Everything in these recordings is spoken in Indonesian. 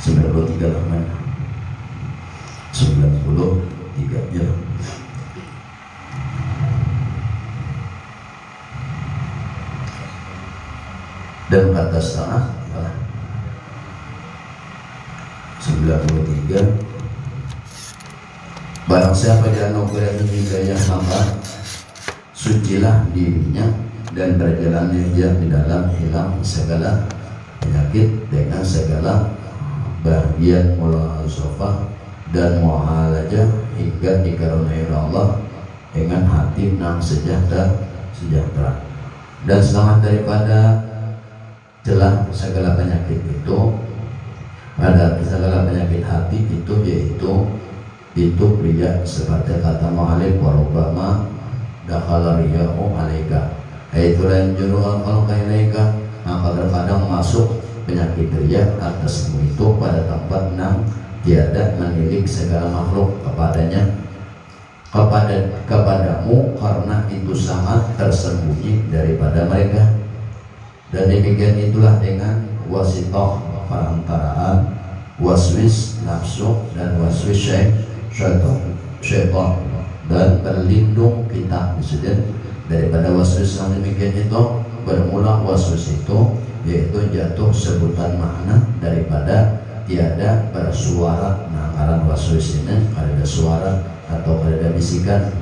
93 lah, 93 ya. Dan kata setengah 93. Barang siapa dianugerahi hidayah maka sucilah dirinya dan berjalannya dia di dalam hilang segala penyakit dengan segala bahagian mulasafah dan muhalajah hingga dikaruniai Allah dengan hati yang sejahtera dan selamat daripada celah segala penyakit itu. Pada segala penyakit hati itu yaitu riya, seperti kata mu'alif warubama dakhala riya'u alaika yaitu lain juru'al khalqa ilaika, maka terkadang masuk penyakit riya atasmu itu pada tempat yang tiada menilik segala makhluk kepadamu karena itu sangat tersembunyi daripada mereka. Dan demikian itulah dengan wasitoh perantaraan waswis nafsu dan waswis syaitan dan berlindung kita disini daripada waswis yang demikian itu. Bermula waswis itu yaitu jatuh sebutan makna daripada tiada bersuara. Nah, karena waswis ini ada suara atau ada bisikan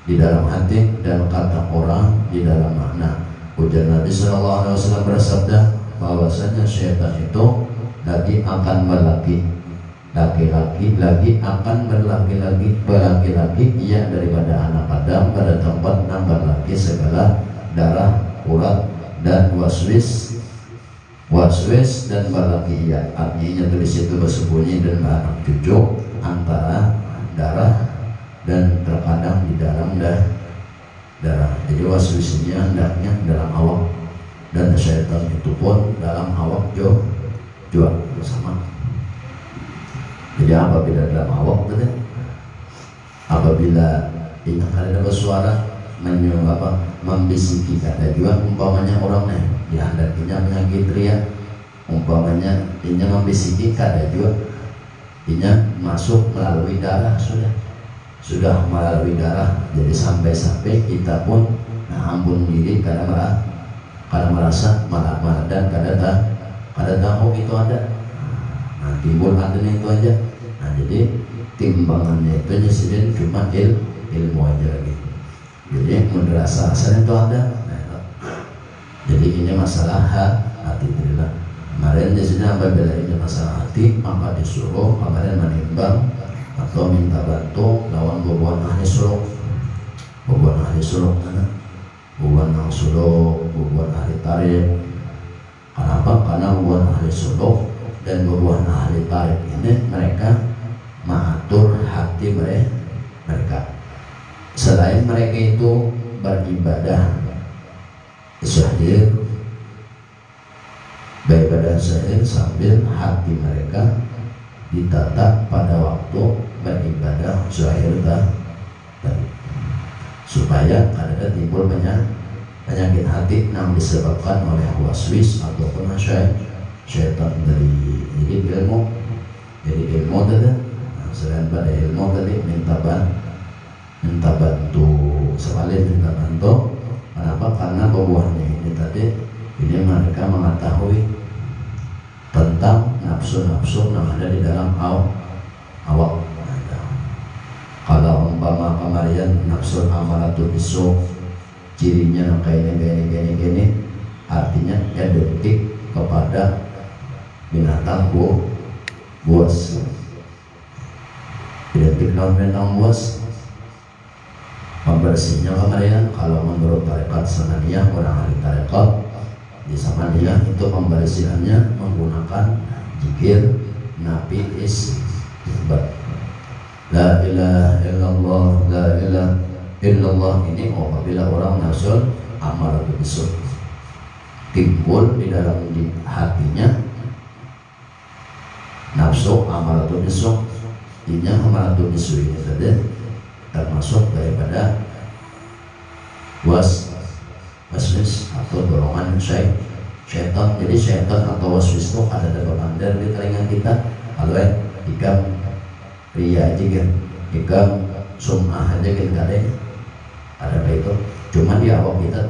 di dalam hati dan kata orang di dalam makna. Ujar Nabi SAW bersabda bahwasanya syaitan itu lagi akan laki-laki akan berlaki-laki ia daripada anak Adam pada tempat nambah laki segala darah urat dan waswis dan berlaki ia, artinya di situ bersembunyi dan beranak cucu antara darah dan terkadang di dalam darah. Jadi waswisnya hendaknya dalam awak dan syaitan itu pun dalam awak juga bersama. Jadi apabila dalam awak tadi, apabila ini ada bersuara membisiki kata juga, umpamanya orangnya dihandakinya penyakit riya, umpamanya ini membisiki kata juga, ini masuk melalui darah sudah melalui darah. Jadi sampai kita pun ampun diri karena merasa malah dan kada tahu itu ada. Nah, timbul adanya itu aja. Nah, jadi timbangannya itu sendiri cuma ilmu aja gitu. Jadi merasa asalnya itu ada. Nah, jadi ini masalah hati tidak. Kemarin di sini apabila ini masalah hati maka disuruh kemarin menimbang atau minta bantu lawan bubuhan ahli suluk, bubuhan ahli tarik. Kenapa? Karena bubuhan ahli suluk dan bubuhan ahli tarik ini mereka mengatur hati mereka. Selain mereka itu beribadah zahir, beribadah zahir sambil hati mereka ditata pada waktu beribadah zahir tadi, supaya ada timbul penyakit hati yang disebabkan oleh waswis ataupun syaitan dari ilmu. Jadi ilmu tadi, selain pada ilmu tadi minta bantu sekali minta bantu. Kenapa? Karena buahnya ini tadi ini mereka mengetahui tentang nafsu-nafsu yang ada di dalam awak. Kalau umpama kemarin nafsu amaratul bisu cirinya kayak gini, artinya identik kepada binatang buas. Identik dengan binatang buas. Pembersihnya kemarin kalau menurut tarekat Sanadiyah, orang ahli tarekat di Sanadiyah itu pembersihannya menggunakan zikir nabi isbat la ilaha illallah, la ilaha illallah. Ini apabila orang nafsu amaratul bisu timbul di dalam hatinya nafsu amaratul bisu, ini amaratul bisu ini tadi termasuk daripada waswis atau dorongan Syaitan. Jadi syaitan atau waswis itu ada bandar di telinga kita. Kalau ikam ria aja kan, ikam sum'ah aja kan ada apa itu. Cuma di awal kita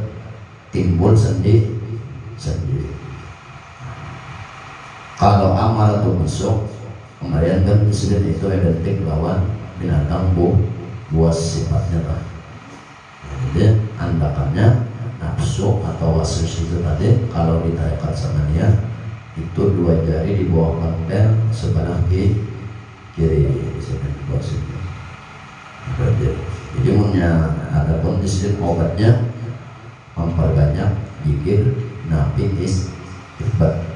timbul sendiri. Kalau amal atau besok kemarin kan disebut itu identik lawan binatang buas sifatnya lah. Jadi andakannya nafsu atau waswis itu tadi kalau ditarik sama dia itu dua jari di bawah lempar sebelah kiri seperti itu. Jadi ada pun disebut obatnya memperbanyak zikir nabi isbat.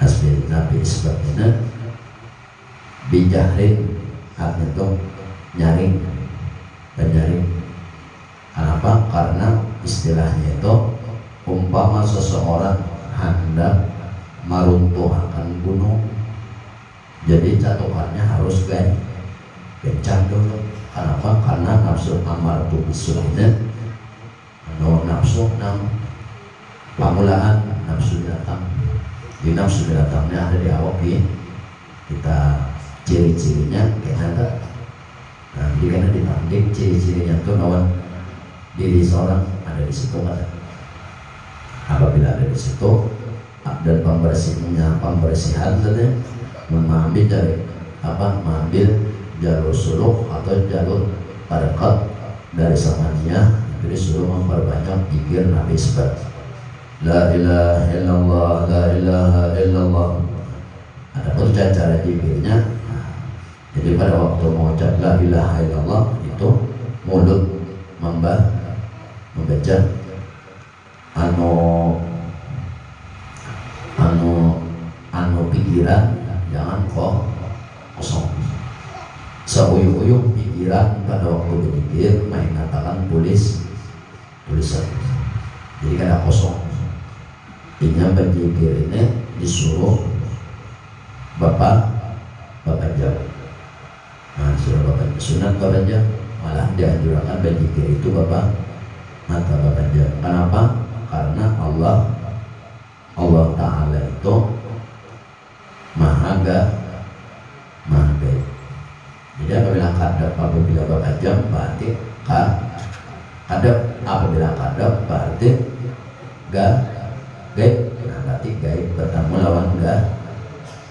Asli nabi isbat ini bijahrin artinya itu nyaring dan nyaring. Kenapa? Karena istilahnya itu umpama seseorang hendak meruntuhkan gunung, jadi catukannya harus kencang dulu. Kenapa? Karena nafsu amaratu bisuhnya nafsu pamulaan nafsu binatang. Di nafsu binatangnya ada di awak kita ciri-cirinya kayak ada. Nah, karena ditanding ciri-cirinya itu lawan diri seorang ada di situ ada. Apabila ada di situ dan pembersihan tadi mengambil dari mengambil jalur suluk atau jalur tarekat dari samanya, jadi suruh memperbanyak zikir nabi isbat. La ilaha illallah, la ilaha illallah. Ada pun cara zikirnya. Jadi pada waktu mengucap la ilaha illallah itu mulut membaca pikiran jangan kosong. Seuyuh-uyuh pikiran pada waktu berzikir main katakan tulisan. Jadi kada kosong. Intinya berzikir ini disuruh bapak jam. Nah, suruh bapak sunat bapak jam. Malah dianjurkan berzikir itu bapak jam. Kenapa? Karena Allah Ta'ala itu maha gaib. Jadi apabila bapak jam berarti apabila kadap berarti gaib. Nah, berarti gaib bertemu lawan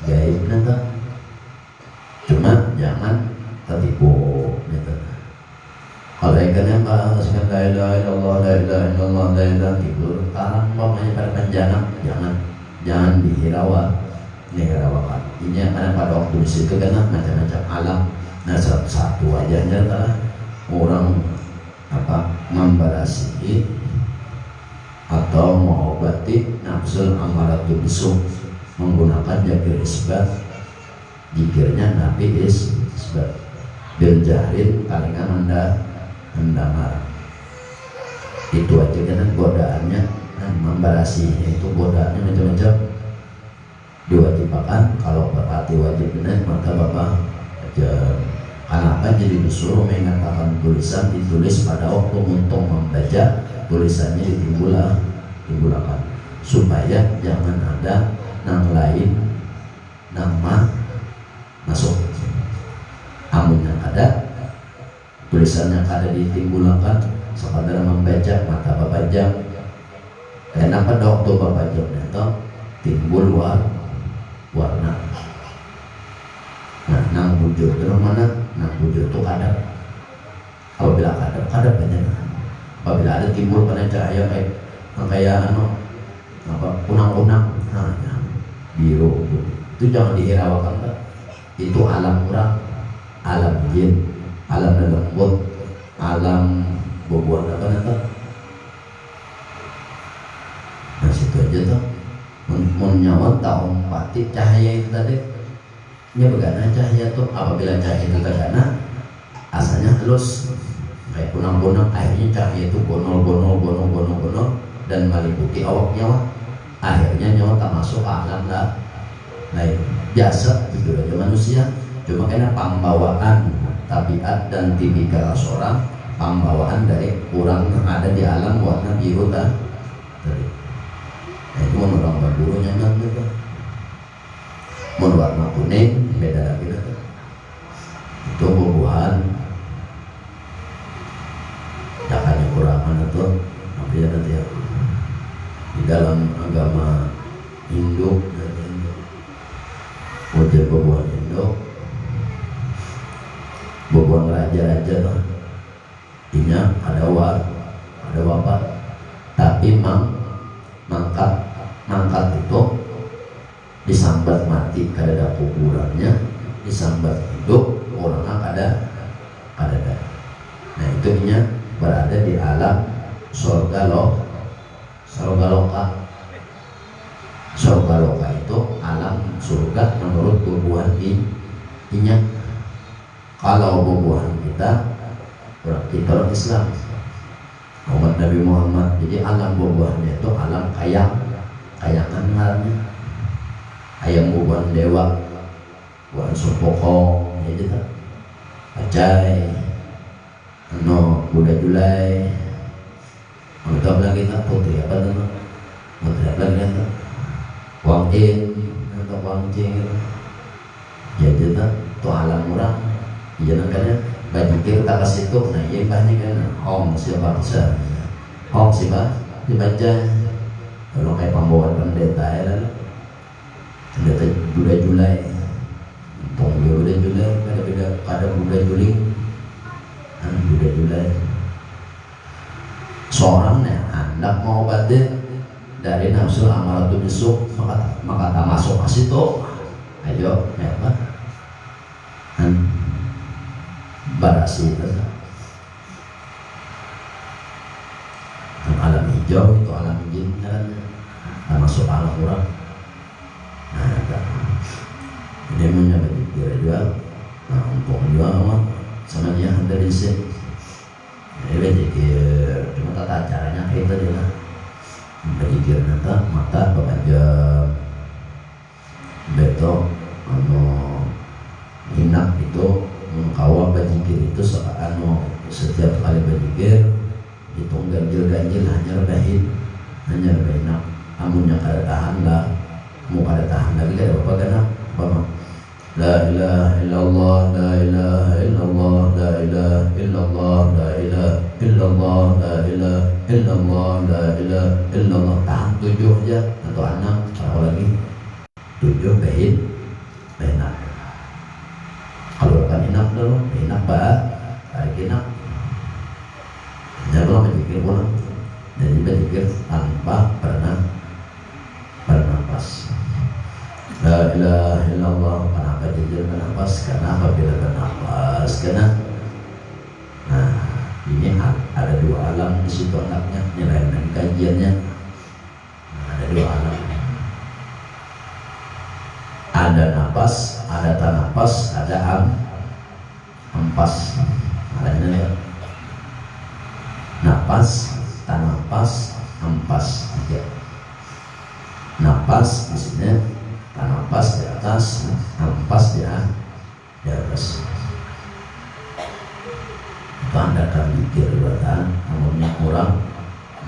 gaib nanti. Cuma jangan tertipu gitu. Kalau ikannya bahaskan la ilaha illallah, la ilaha illallah, la ilaha tidur karang pokoknya pada penjana jangan dihirawakan. Ini karena pada waktu disitu kan macam-macam alam. Nah, satu wajahnya adalah orang membarasi atau mengobati nafsu amaratu bisu menggunakan zikir isbat. Zikirnya nabi isbat bil jahrin kalingan mendengar. Itu aja kan godaannya membarasinya itu godaannya macam-macam. Diwajibkan kalau berarti wajib benar maka bapak aja. Kenapa jadi disuruh mengatakan tulisan ditulis pada waktu untuk membaca tulisannya ditimbulkan supaya jangan ada yang lain nama masuk. Amun yang ada tulisannya kada ditimbulkan sekadar membaca maka bapak jam. Kenapa pada waktu bapak jam itu timbul warna. Nah, nang wujud itu mana? Nang wujud itu kadar. Apabila kadar banyak. Apabila ada timbul pada cahaya kayak kunang-kunang, biru, itu jangan dihiraukan. Itu alam orang, alam jin, alam lembut, alam bobuan apa nanti. Nah, situ aja tuh. Menyawa tahu pati cahaya itu tadi. Ini bagaimana cahaya tuh? Apabila cahaya itu tergana, asalnya halus kayak kunang-kunang, akhirnya cahaya itu gonol dan meliputi awak nyawa. Akhirnya nyawa tak masuk alam lah. Nah, biasa itu aja manusia. Cuma karena pembawaan tabiat dan tipikal seorang, pembawaan dari orang yang ada di alam warna biru tadi. itu orang berburu nyaman juga. Mun warna kuning beda lagi itu. Itu buah-buahan. Jakanya kurangan itu nanti ya di dalam agama Hindu wajib buah-buahan Hindu, buah-buahan raja-raja lah. Intinya ada bapak, tapi mangkat itu disambat mati kada kuburannya, disambat hidup orangnya kada. Nah itu nya berada di alam surga loka. Surga loka itu alam surga menurut bubuhan inya. Kalau bubuhan kita berarti orang Islam umat Nabi Muhammad. Jadi alam bubuhannya itu alam kayangan halnya. Ayam bubuhan dewa, bubuhan sopokong, ya gitu. Pacai, Buddha Julai, mantap lagi tak putih apa nama, mantap lagi kan, Wang In atau Wang Jing, jadi tak tu alam orang, jangan kan bajikir tak kasih tu, nah ia banyak kan, Hong siapa besar, Hong siapa dibaca, kalau kayak pembawaan pendeta ya lah, pendeta Buddha Julai, Tong Buddha Julai, ada Buddha Juling. Buddha Julai seorang yang hendak mengobati dari nafsu amaratu bisu, maka tak masuk ke situ. Ayo, apa? Barasi itu. Alam hijau itu alam jin kan, masuk alam orang. Nah, ini menyebut dia. Nah, untuk juga sama dia dari sini. Jadi cuma tata caranya kita dia lah. Berpikir nata mata pengajam beto hinak itu mengkawal bajikir itu setiap kali bajikir hitung ganjil hanya rebahin amunnya kada tahan lah, mau kada tahan lagi kada apa kana apa La ilaha illallah, la ilaha illallah, la ilaha illallah, la ilaha illallah, la ilaha illallah, la ilaha illallah. Tahan 7 aja atau 6 atau lagi 7 behinak. Kalau kan enak dulu, enak tarik enak. Jangan berpikir pulang. Jadi berpikir tanpa pernah bernapas. La ilaha illallah. Kenapa jujur bernapas? Karena apabila bernapas, nah ini ada 2 alam di situ anaknya, nilai dan kajiannya. Ada 2 alam. Ada napas, ada tanapas, ada ampas. Adanya napas, tanapas, ampas. Napas di sini, tanapas di atas, ampas di atas. Anda akan pikir buatan, namunnya kurang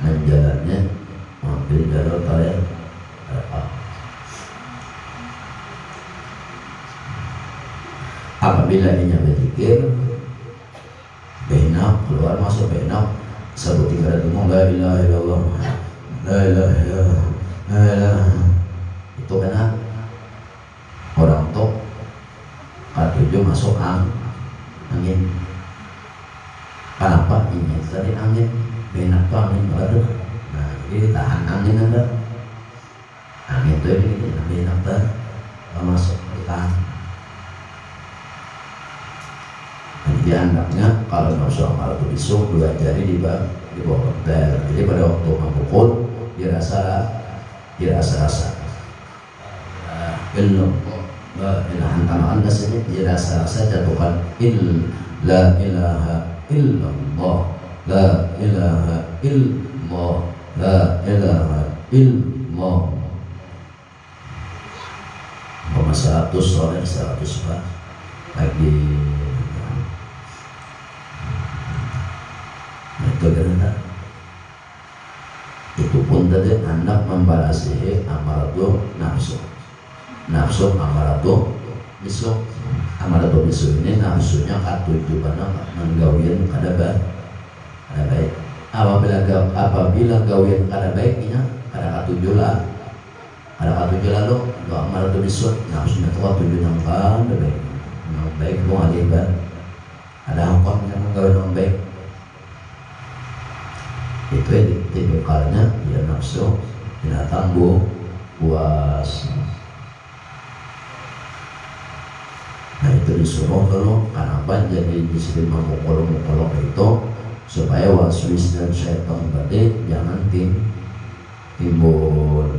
menjalannya, mampir jalur tarian. Apabila ini berpikir, benak keluar masuk benak, sebut 3 ngomong la ilaha illallah, la ilaha illallah, la ilaha. Itu kena orang tok ketujuh masuk angin. Kenapa ini tadi angin benak tuh angin baru. Nah jadi tahan angin anda, angin tuh ini benak tuh masuk ditahan. Jadi anaknya kalau nafsu amal itu besok 2 jari di bawah hotel. Jadi pada waktu memukul dirasa ilmu ilahan tanah anda saja dirasa jatuhkan la ilaha illallah, la ilaha illallah, la ilaha illallah. 100 oleh 100 Pak lagi. Itu pun tadi hendak membalasihi amaratu nafsu. Nafsu amaratu bisu. Amaratu bisu ini nafsunya katujuan menggawian kada baik. Apabila gawian kada baiknya kada katujulah. Kada katujulah lo amaratu bisu nafsunya tu katujuan kada baik. Baik lo alibat. Ada hukum yang menggawian baik. Itu tipikalnya ya nafsu binatang buas. Nah itu disuruh dulu kenapa jadi disiplin memukul itu supaya waswis dan syaitan tadi jangan timbul.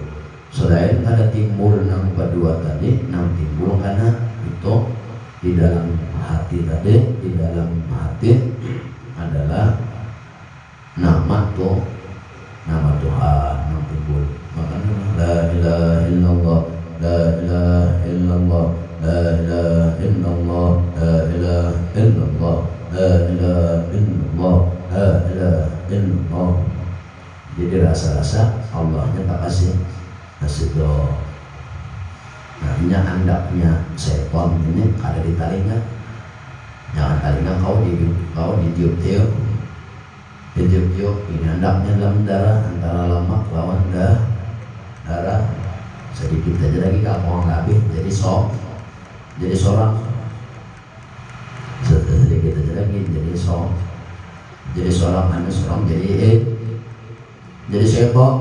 Selain ada timbul nang berdua tadi, nang timbul karena itu di dalam hati tadi, di dalam hati adalah nama Tuhan yang timbul. Makanya la ilaha illallah, la ilaha illallah, la ilaha illallah, la ilaha illallah, la ilaha illallah, la ilaha illallah. Jadi rasa-rasa Allahnya tak kasih doa. Artinya andaknya setan ini ada di talinga. Jangan talinga kau ditiup-tiup. Ditiup-tiup ini andaknya dalam darah antara lemak lawan darah. Sedikit aja lagi kalau nggak habis jadi seorang. Sedikit aja lagi jadi seorang jadi setan.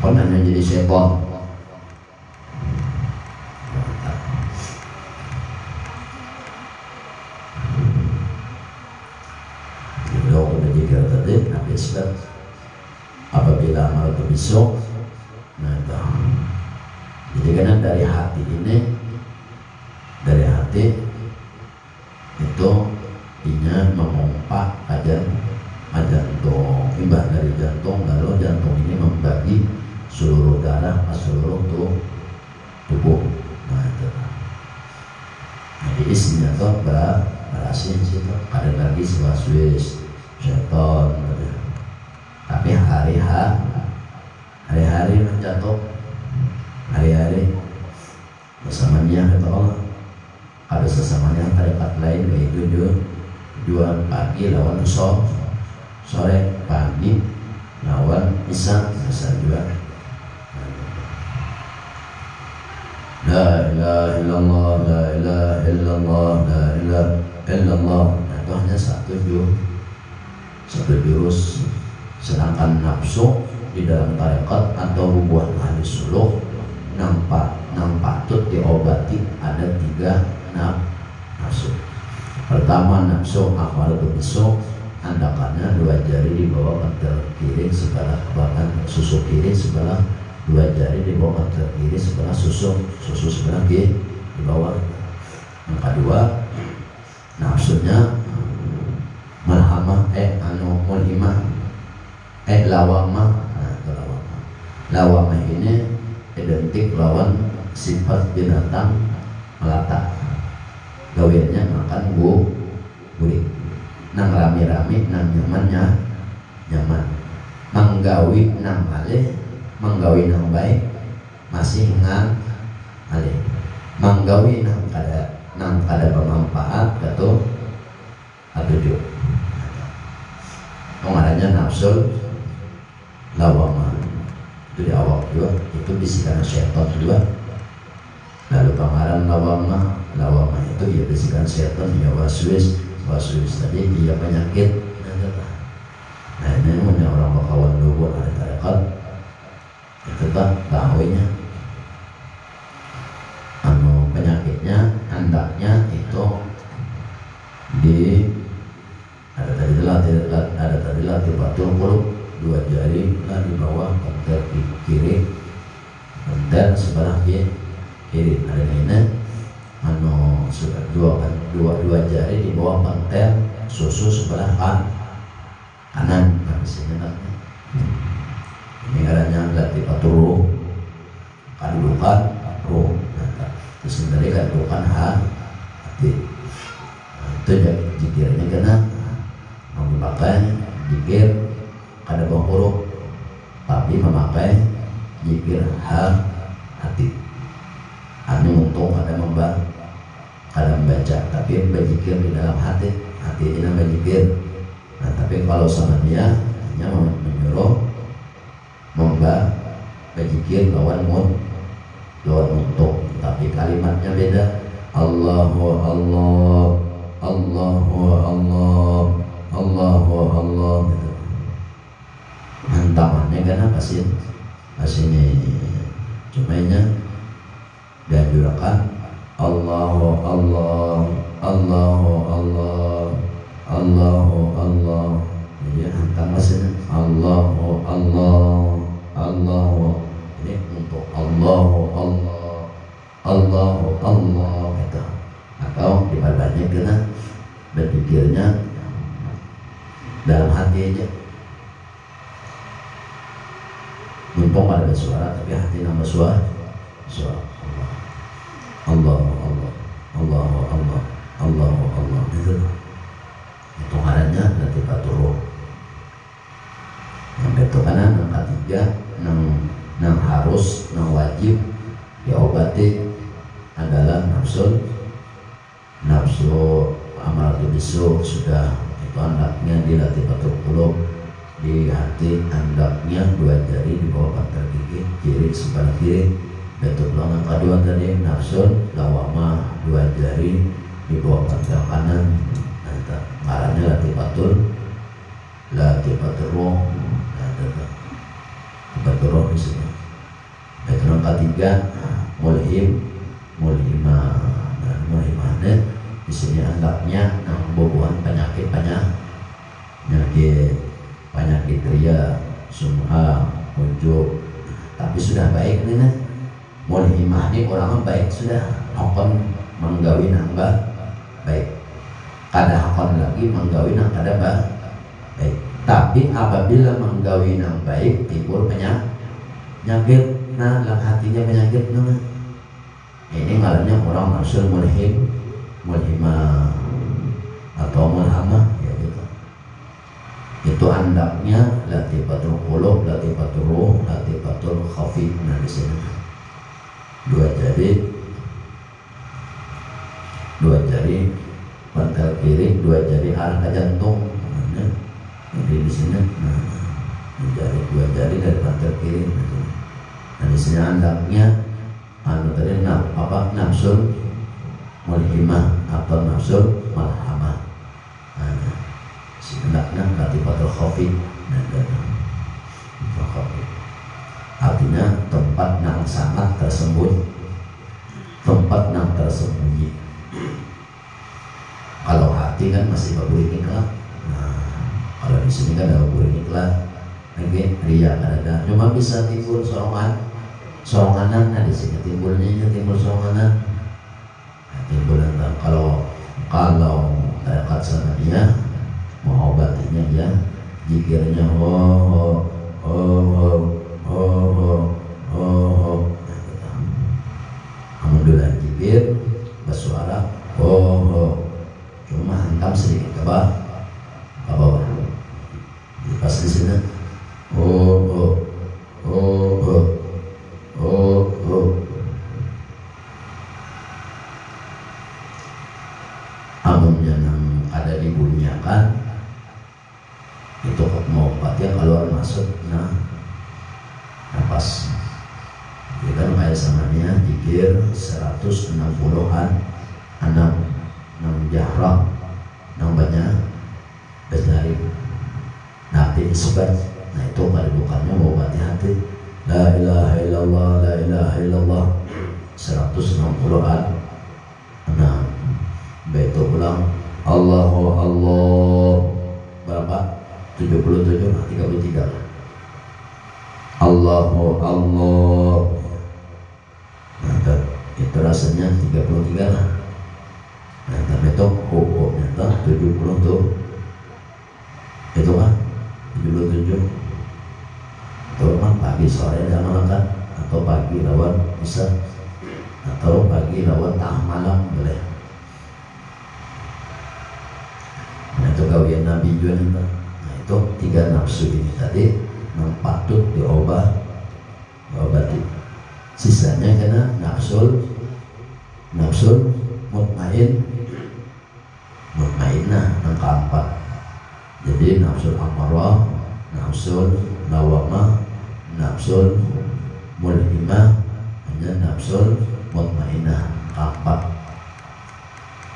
Kau nanya jadi setan. Sebab apabila amal itu besok, nah itu. Jadi karena dari hati itu inya memompa jantung, imbas dari jantung, lalu jantung ini membagi seluruh darah ke seluruh tubuh. Nah itu. Jadi isinya tuh berhasil situ. Ada lagi waswis syaitan. Tapi hari-hari menjatuh, hari-hari bersamanya kata Allah. Ada sesamanya tarekat lain yaitu jual pagi lawan sore, pagi lawan isya juga. La ilaha illallah, la ilaha illallah, la ilaha illallah. Itu hanya satu jurus. Sedangkan nafsu di dalam tarekat atau hubungan ahli suluk nang patut diobati ada 3 nafsu. Pertama nafsu amaratu bisu, andakannya 2 jari di bawah kentel kiri sebelah, bahkan susu kiri sebelah, 2 jari di bawah kentel kiri sebelah, susu sebelah kiri di bawah. Yang kedua nafsunya mulhamah mulhimah lawamah. Lawamah ini identik lawan sifat binatang melata. Gawiannya makan burik. Nang rami-rami, nang nyaman. Menggawi nang alih, menggawi nang baik, masih ngang alih. Menggawi nang kada bermanfaat atau atuju. Pengarahnya nafsul lawamah itu di awal juga, itu bisikan syaitan juga. Lalu pengarah lawamah itu ya bisikan syaitan, ya waswis tadi dia penyakit. Nah ini namanya orang bakawan lugu ada tarekat itu tak tahunya penyakitnya hendaknya itu di ada tadi latih batul puluh 2 jari lah di bawah kentel kiri, kentel sebelah kiri. Ada ini sudah dua jari di bawah kentel susu sebelah kanan. Nah disini ini adanya latih batul kandukan roh. Terus sendiri kandukan hati. Itu jadi jikirnya kena memakai jikir ada bawah huruf Nabi memakai zikir hati. Anu untung ada membaca, tapi berzikir di dalam hati ini berzikir. Nah, tapi kalau sama dia hanya menyuruh berzikir lawan untung, tapi kalimatnya beda. Allahu Allah, Allahu Allah, Allahu Allah. Hantamannya karena pastinya cumanya dianjurkan Allahu Allah, Allahu Allah, Allahu Allah. Jadi hantam pastinya Allahu Allah, Allahu. Ini untuk Allahu Allah, Allahu Allah gitu. Atau ibadahnya kena berpikirnya dalam hati aja. Mumpung ada suara tapi hati nama suara Allah Allah Allah Allah Allah Allah itu ngarannya nanti paturuh. Yang itu kanan yang ketiga yang harus yang wajib diobati adalah nafsu amaratul bisu. Sudah itu anaknya dilatih patur qulub di hati, hendaknya 2 jari di bawah pantat gigi kiri sebelah kiri. Betul yang kedua tadi nafsu lawama 2 jari di bawah pantat kanan. Ngarannya latifatul roh. Latifatul roh di sini. Betul yang ketiga mulhimahnya di sini hendaknya bobohan penyakit ria, sumha, ujub. Tapi sudah baik nih nah. Mulhimah ini orang baik sudah hakon menggawi nambah baik. Kada hakon lagi menggawi nang kada baik. Tapi apabila menggawi nang baik timbul penyakit, nah lang hatinya penyakit nah. Ini ngarannya orang nafsul mulhimah atau mulhamah ya gitu. Itu andaknya latifatul qulub, latifatul ruh, latifatul khafi. Nah di sini 2 jari pantal kiri, 2 jari arah ke jantung. Nah, jadi di sini jari 2 jari dari pantal kiri. Nah di sini andaknya tadi nafsul mulhimah atau nafsul malhamah. Hendaknya latifatul khafi. Artinya tempat yang sangat tersembunyi. Kalau hati kan masih berbunyi lah. Nah, kalau di sini kan ada berbunyi lah. Lagi ria ada. Cuma bisa timbul soronganan. Nah di sini timbul soronganan. Nah, timbul kalau dekat sama dia mau obatinya ya zikirnya alhamdulillah zikir bersuara cuma hantam sedikit ke bawah pas di sini amunnya yang ada dibunyikan itu mau ya keluar masuk nafas. Jadi kan kayak samanya zikir 160-an 6 jahrah banyak berlari nanti disebut. Nah itu kalau bukannya mau hati la ilaha illallah la ilaha illallah 160-an 6 betul ulang Allahu Allah berapa 77 33 Allahu Allah. Nah, itu rasanya 33 lah. Nah, tapi itu nyata 70 tuh. Itu kan 77. Itu kan pagi sore jangan makan atau pagi lawan bisa atau pagi lawan tengah malam boleh. Nah, itu gawian Nabi juga nih. Nah, itu 3 nafsu ini tadi yang patut diobati. Sisanya kena nafsul mutmainnah yang keempat. Jadi nafsul amarah, nafsul lawamah, nafsul mulhimah, hanya nafsul mutmainnah keempat.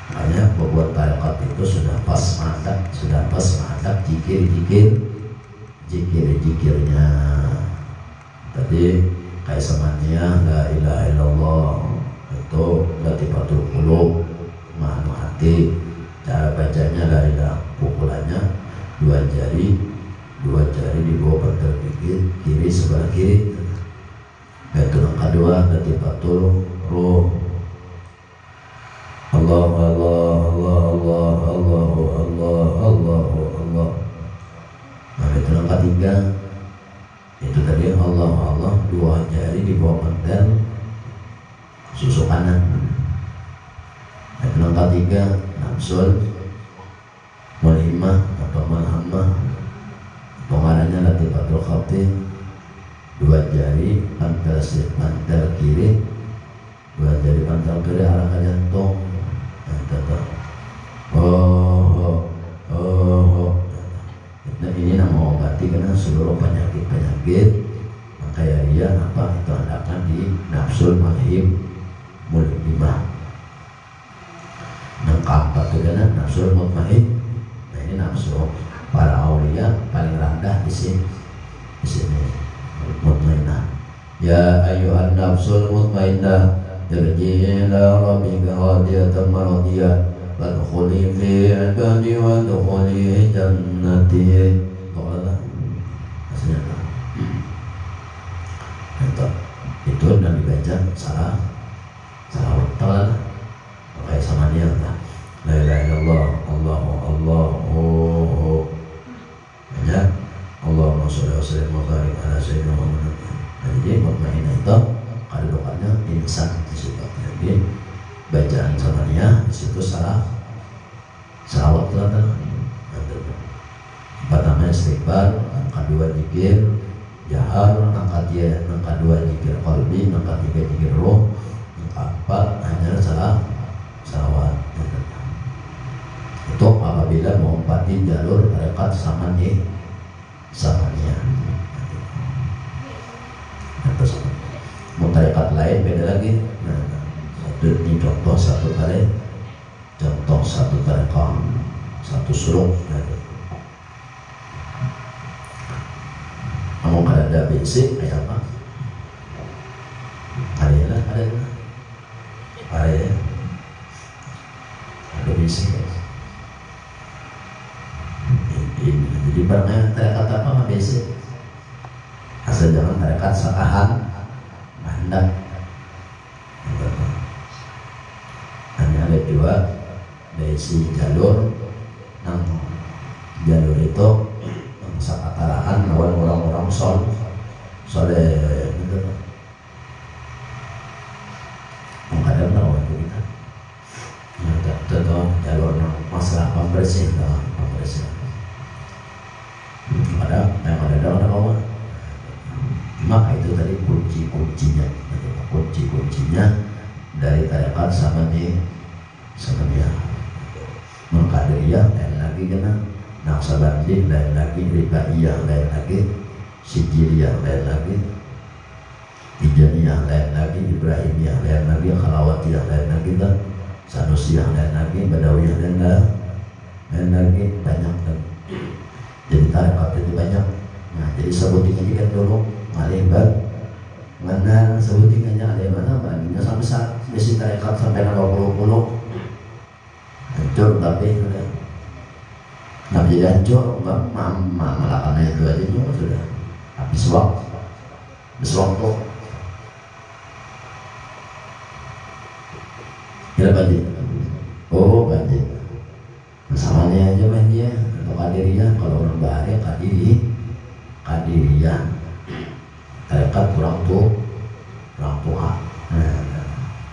Makanya pembuat tarekat itu sudah pas mandat zikirnya. Tadi kayak samania la ilaha illallah itu latifatul qulub, ma'anu hati. Cara bacanya la ilaha, pukulannya dua jari di bawah bantal kiri sebelah kiri. Itu yang kedua latifatul ruh. Allah Allah Allah Allah Allah Allah Allah Allah. Nah itu yang ketiga, itu tadi Allah Allah, dua jari di bawah mantel susu kanan. Itu yang ketiga nafsul mulhimah atau malhamah, pengarahnya latifatul khatib, dua jari pantel kiri, dua jari pantel kiri arah ke jantung. Nah ini nama obati karena seluruh penyakit makanya dia apa itu adakan di nafsul mulhimah. Yang keempat itu kan nafsul mutmain. Nah ini nafsu para aulia paling rendah di sini mutmainnah. Ya ayyuhan nafsul mutmainnah, irji'i ila rabbika radiyatan mardiyah, fadkhuli fi ibadi wadkhuli jannati. Qala maksudnya itu dan dibaca salah waktu kayak sama dia lah. La ilaha illallah Allahu Allahu ya Allahumma sholli wa sallim wa barik ala sayyidina Muhammad. Jadi mutmainnah itu kedudukannya insan di situ. Jadi bacaan samania di situ salah waktu lah. Pertama istighfar, yang kedua zikir jahar, yang kedua zikir qalbi, yang ketiga zikir roh, yang keempat hanya salah waktu. Itu apabila mengumpati jalur tarekat samania. Mau tarekat lain beda lagi. Nah, ini contoh satu tarekat, satu suluk. Kamu ada basic kayak apa? Ada basic. Jadi barangnya tarekat apa nggak basic? Asal jangan tarekat sakahan mandat. Hanya ada dua basic jalur. Jalur itu sakataraan lawan orang-orang soleh gitu. Kadang lawan kita. Contoh jalur masalah pembersih. Ada kawan. Maka itu tadi kunci-kuncinya dari tarekat sama dia. Mengkaderiyah lain lagi kena, Naqsabandi lain lagi, Rifaiyah lain lagi, Sijiliyah lain lagi, Tijaniyah lain lagi, Ibrahimiyah lain lagi, Khalawatiyah lain lagi, Sanusiyah lain lagi, Badawiyah lain lagi, banyak kan. Jadi tarekat itu banyak. Nah jadi sebutin aja kan dulu malih mana sebutin aja ada mana bandingnya sampai saat besi tarekat sampai 20 hancur tapi sudah nggak jadi hancur malakannya itu aja juga sudah habis waktu kira banjir banjir masalahnya aja banjir untuk kadiriyah. Kalau orang bahari kadiriyah tarekat kurang tua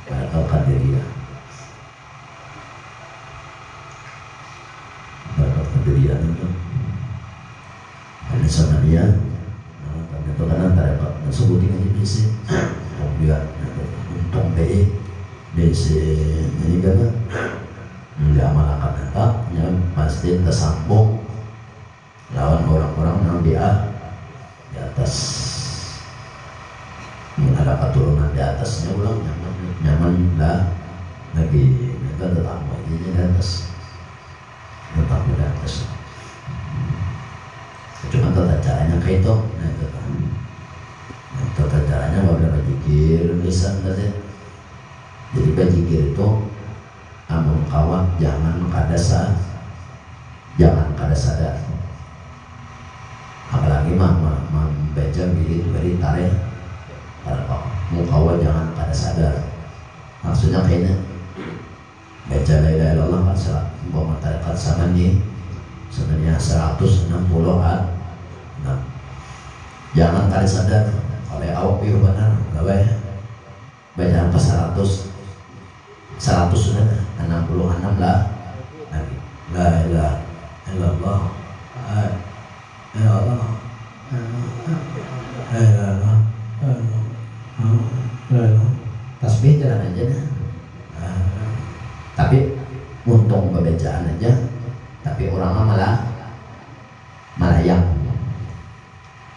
tarekat kadiriyah itu hanya sama dia di sini kan nggak malakan etapnya pasti tersambung lawan orang-orang yang di atas. Ada keturunan di atasnya ulang nyaman lah lagi mereka tetap lagi di atas, tetap di atas. Cuma tata caranya kayak itu, tata caranya beberapa jikir lisan tadi. Jadi bajikir itu amun kawan jangan kada sadar, apalagi membaca bilik dari tarik mukawa jangan kada sadar. Maksudnya kayaknya baca la ilaha illallah kan salah umpama tarekat samani sebenarnya 160 nah, jangan kada sadar oleh awak piu benar gawe baca apa 100 sudah 66 lah lagi la ilaha illallah illallah tasbih jalan aja dah. Tapi untung pembacaan aja, tapi orang malah yang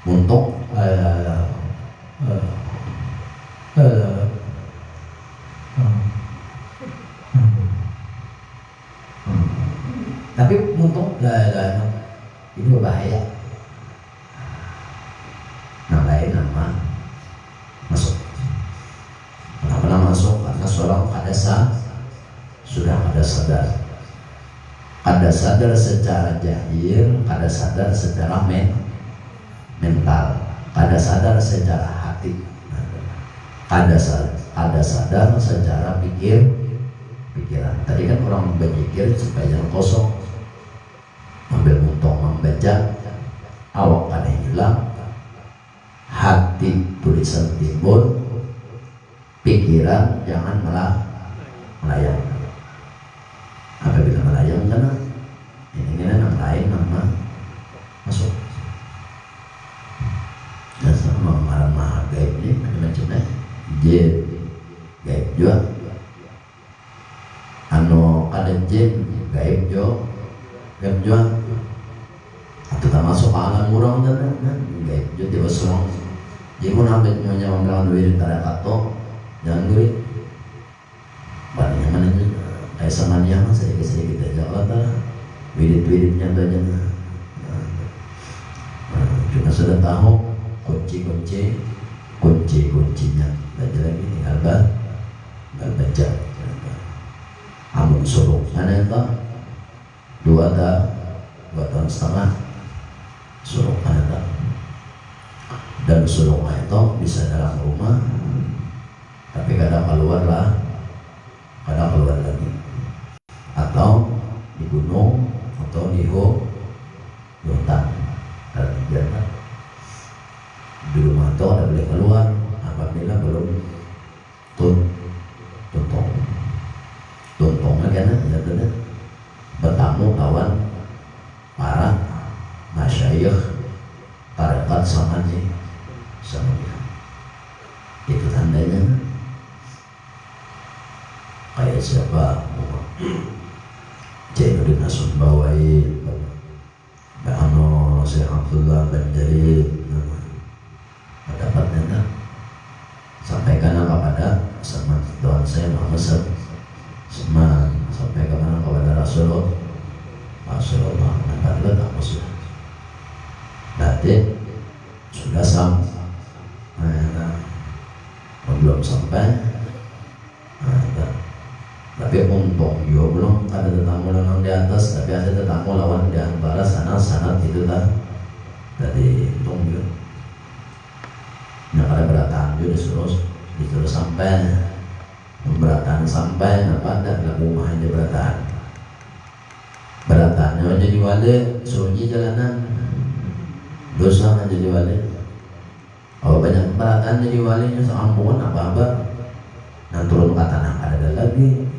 untung tapi untung ini berbahaya. Nah lain nama masuk. Kenapa masuk? Karena seorang sudah kada sadar. Kada sadar secara jahil, kada sadar secara mental, kada sadar secara hati, kada sadar secara pikiran. Tadi kan orang berpikir supaya jangan kosong, ambil untung membaca, awak kada hilang, hati tulisan timbul, pikiran jangan melayang. Apabila melayang karena ini yang lain nama masuk. Dan sama marah gaib ini macam-macamnya. Jin gaib juga. Anu ada jin gaib juga. Atau tak masuk alam orang kan gaib juga tiba serong. Jadi pun ambil nyonya melawan duit tada kato jangan duit. Banyak mana ni kayak samania sedikit aja Allah widit-widitnya aja. Kita sudah tahu kunci-kuncinya. Baca lagi tinggal baca. Amun suruh mana itu 2 tahun setengah suruh mana dan suruh itu bisa dalam rumah tapi kadang keluar lagi atau di gunung atau di hutan dan jangan di rumah itu ada boleh keluar apabila belum tuntungnya kan ya benar bertamu kawan para masyayikh tarekat sama dia itu tandanya kayak siapa Jainuddin Asumbawaid, Ba'ano Syekh Abdullah Banjari dapatnya sampaikan kepada sama Tuhan saya Muhammad Seman sampaikan kepada Rasulullah mendapat tak maksud berarti sudah belum sampai tapi untung juga belum ada tetamu lawan di atas tapi ada tetamu lawan di antara sana itu tadi untung juga yang ada beratan juga disuruh sampai beratan sampai apa ada rumah aja beratannya jadi wali sunyi jalanan dosa aja jadi wali. Oh banyak beratan jadi walinya seampun apa nang turun ke tanah ada lagi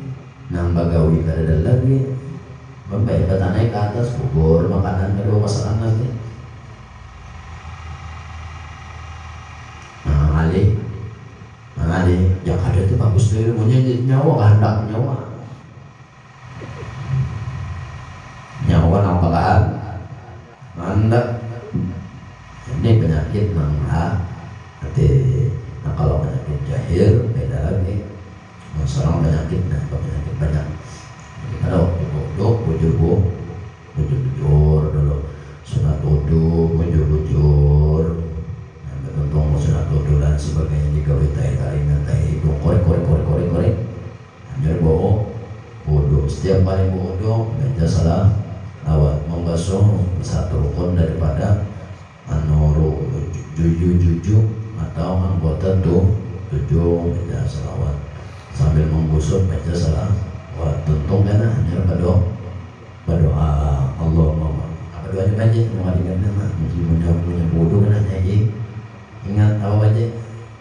nang bagawi ada lagi membayar naik ke atas bubur makanan kedua masakan lagi Ali yang ada itu bagus tuh ilmunya nyawa kehendak nyawa nampakaan mandak ini penyakit mangha nanti. Nah kalau penyakit jahil beda lagi. Masalah penyakit banyak. Kalau bodoh bujur dulu sunat wudu bujur tentu sunat wudu dan sebagainya jika itu korek hanya bawa wudu setiap kali wudu baca salah awat membasuh satu rukun daripada juju atau anggota tujuh baca salawat sambil membusuk baca salawat tuntung kan hanya berdoa Allahumma apa doanya baca mau diganti mah punya bodoh kan hanya ingat apa baca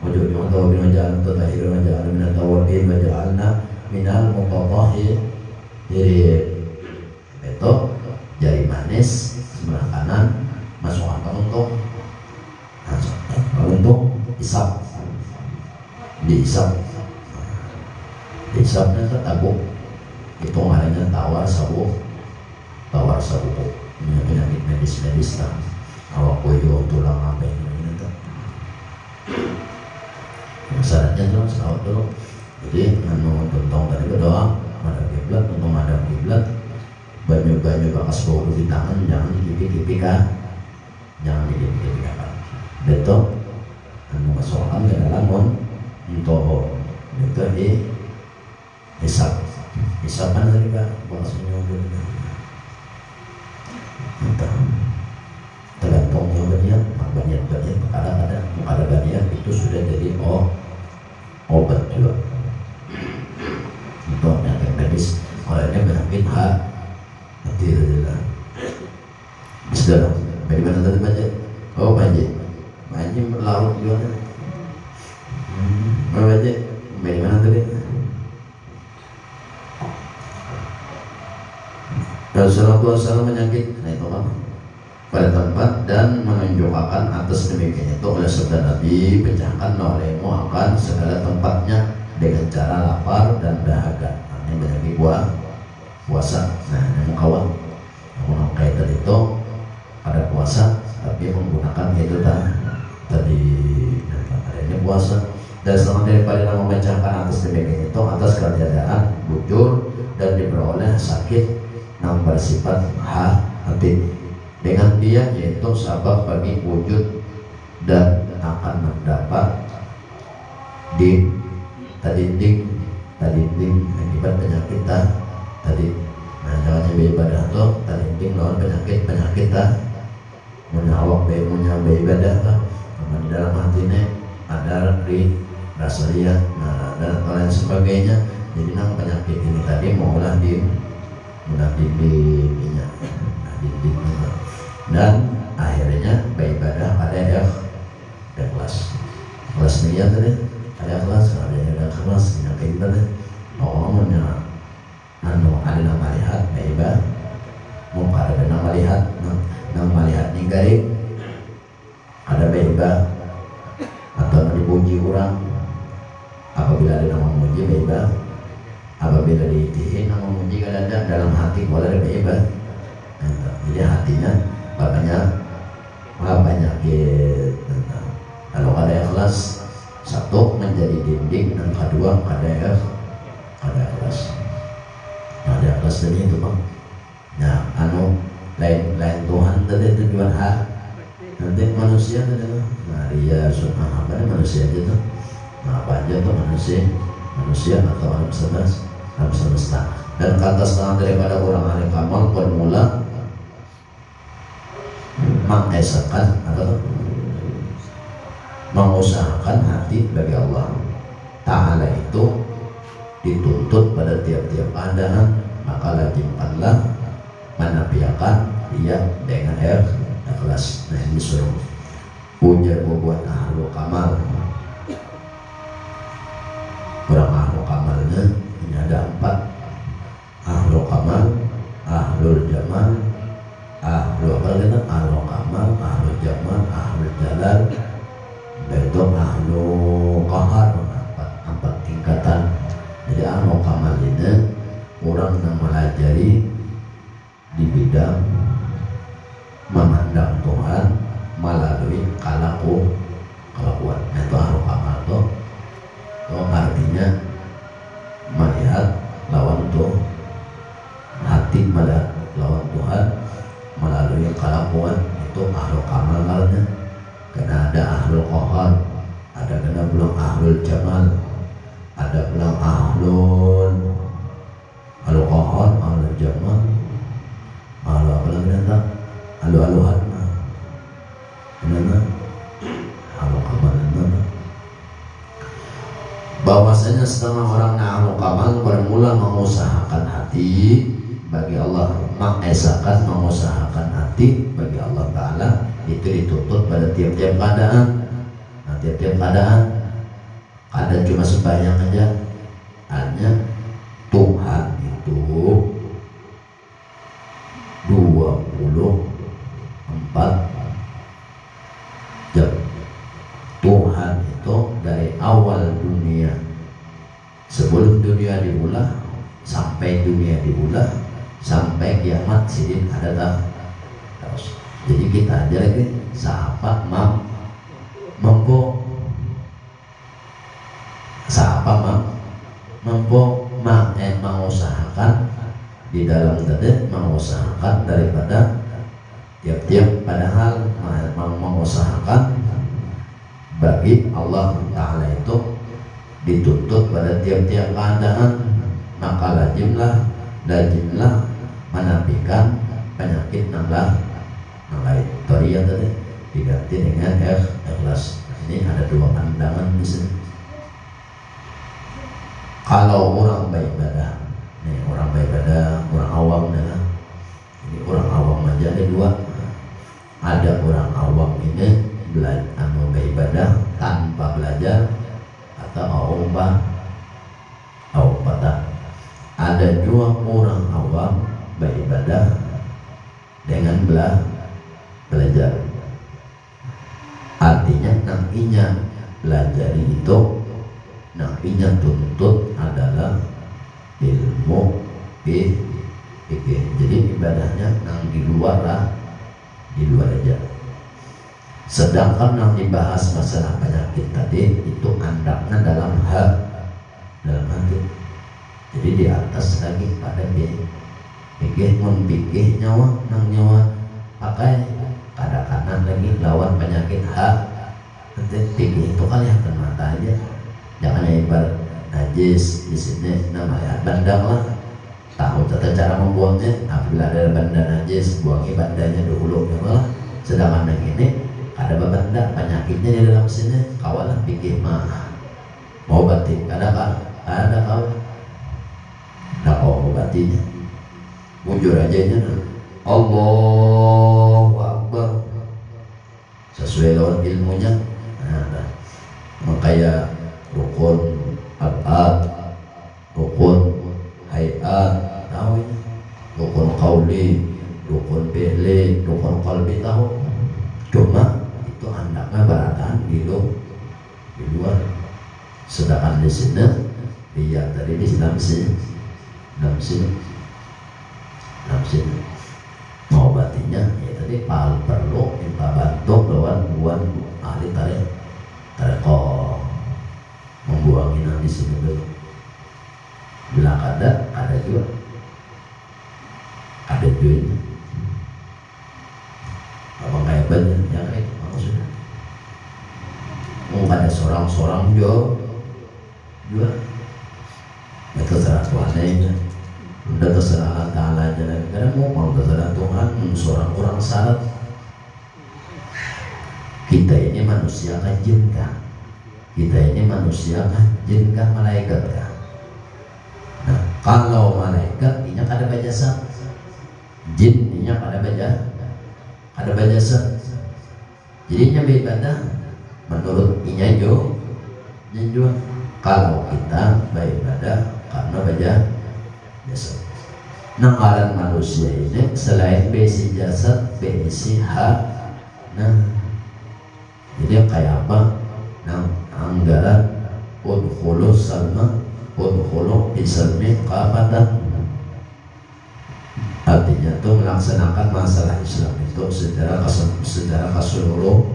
wujud yang tahu bin jalan tatahir jalan min tawabin wa ja'alna minal mutatahhirin. Itu jari manis sebelah kanan masukkan untuk isap diisapnya tertabuk itu namanya tawar sabuk ini penyakit medis lah awak koyo tulang apa ini tuh syaratnya tuh selawat dulu. Jadi tentang tadi berdoa madhab kiblat, tentang madhab kiblat banyu bakas bau di tangan jangan dikipik kan betul masukkan ke dalam untuk itu di hisapan tadi kan bahasanya tergantung banyak kadang-kadang ada banyak itu sudah jadi obat juga untuk penyakit medis. Olehnya penyakit hati sudah bagaimana tadi banjir berlarut juga banjir bagaimana tadi Rasulullah SAW menyakit itu pada tempat dan menunjukkan atas demikian itu oleh sabda Nabi pecahkan olehmu akan segala tempatnya dengan cara lapar dan dahaga. Ini menyakit puasa. Nah ini kawan kaitan itu pada puasa tapi menggunakan itu tadi adanya puasa dan selama daripada memecahkan atas demikian itu atas keadaan bujur dan diperoleh sakit yang bersifat hati dengan dia yaitu sabab bagi wujud dan akan mendapat di tadinding akibat penyakit tadi. Nah jangan beribadah tuh tadinding lawan penyakit menyawak punya beribadah tuh di dalam hatinya ada di rasa dia dan lain sebagainya. Jadi nama penyakit ini tadi maulah dindingnya dan akhirnya beribadah pada kelas niat tadi ada kelas yang kayak gitu deh ngomongnya ada nama lihat beribadah muka ada nama lihat ninggalin ada beribadah atau dipuji orang apabila ada nama muji beribadah apabila diitihin nama muji kadang dalam hati boleh ada beribadah. Jadi hatinya banyak kalau ada ikhlas satu menjadi dinding dan kedua ada ikhlas. Ada ikhlas tadi itu bang. Nah lain Tuhan tadi tujuan nanti manusia tadi Maria Subhanahu apa manusia aja tuh. Nah apa aja tuh manusia atau alam semesta. Dan kata setengah daripada orang ahli kamal bermula mengesakan atau mengusahakan hati bagi Allah Ta'ala itu dituntut pada tiap-tiap keadaan, maka lazimkanlah menafikan dia dengan ikhlas. Nah ini suruh puja buat ahlu kamal. Orang ahlu kamalnya ini ada 4: ahlu kamal, ahlul jamal, ahlu kamal, ahlu jamal, ahlu jalal, yaitu ahlu qahar, 4 tingkatan. Jadi ahlu artinya orang yang melajari di bidang memandang Tuhan melalui kelakuan. Itu ahlul kamal tuh artinya melihat lawan tuh hati melihat lawan Tuhan melalui kelakuan. Itu ahlul kamal malnya. Karena ada ahlul qahar, ada kena belum ahlul jamal, ada belum ahlul qahar, ahlul jamal, ahlul apa lagi nanti aluhan kenapa ahlul kamal nanti. Bahwasanya setengah orang ahlul kamal bermula mengusahakan hati bagi Allah, mengesakan mengusahakan hati bagi Allah Ta'ala, itu dituntut pada tiap-tiap keadaan. Nah, tiap-tiap keadaan cuma sembahyang aja, hanya Tuhan itu 24 jam. Tuhan itu dari awal dunia, sebelum dunia diulah sampai dunia diulah sampai kiamat sidin ada terus. Jadi kita aja lagi sahabat mampu mengusahakan di dalam tadi, mengusahakan daripada tiap-tiap padahal mengusahakan bagi Allah Ta'ala itu dituntut pada tiap-tiap keadaan. Maka lajimlah menafikan penyakit nambah lain. Toria tadi diganti dengan ikhlas. Ini ada dua pandangan di sini. Kalau orang beribadah, orang awam adalah ini orang awam aja ada dua. Ada orang awam ini beribadah tanpa belajar atau tak. Ada dua orang awam beribadah dengan belajar. Artinya nafinya belajar itu, nafinya tuntut adalah ilmu fikih. Jadi ibadahnya nang di luar aja. Sedangkan yang dibahas masalah penyakit tadi itu andaknya dalam hati. Jadi di atas lagi pada fikih nyawa nang nyawa pakai pada kanan lagi lawan penyakit nanti fikih itu kali akan mata aja. Jangan ibarat najis di sini namanya bandang lah. Tahu tata cara membuangnya. Apabila ada benda najis, buangi bandanya dulu ya lah. Sedangkan yang ini ada benda penyakitnya di dalam sini, kawalah fikih mah mau batik ada kau obatinya bujur aja nya Allahu Akbar sesuai lawan ilmunya. Nah, makanya rukun abad, rukun hayat tahu ini, rukun qauli, rukun fi'li, rukun qalbi tahu. Cuma itu hendaknya berataan di luar. Sedangkan di sini dia tadi di dalam sini mau batinya ya tadi perlu minta bantu lawan ahli tarekoh membuangin di sini dulu. Bila ada juga ada duitnya. Apa kayak banyak yang kayak maksudnya mau ada seorang juga itu terserah Tuhannya, udah terserah Ta'ala aja. Kadang mau terserah Tuhan seorang orang syarat. Kita ini manusia kan jin kah? Kita ini manusia kan jin kah malaikat kah? Nah, kalau malaikat inya kada bajasa, jin inya kada bajasa. Jadinya beribadah menurut inya juga. Kalau kita beribadah karena jasa. Ngaran manusia ini selain besi jasad, besi jadi kayak apa? Anggaran udkhulus udkhulu bisalmi kafatan. Artinya itu melaksanakan masalah Islam itu secara keseluruhan.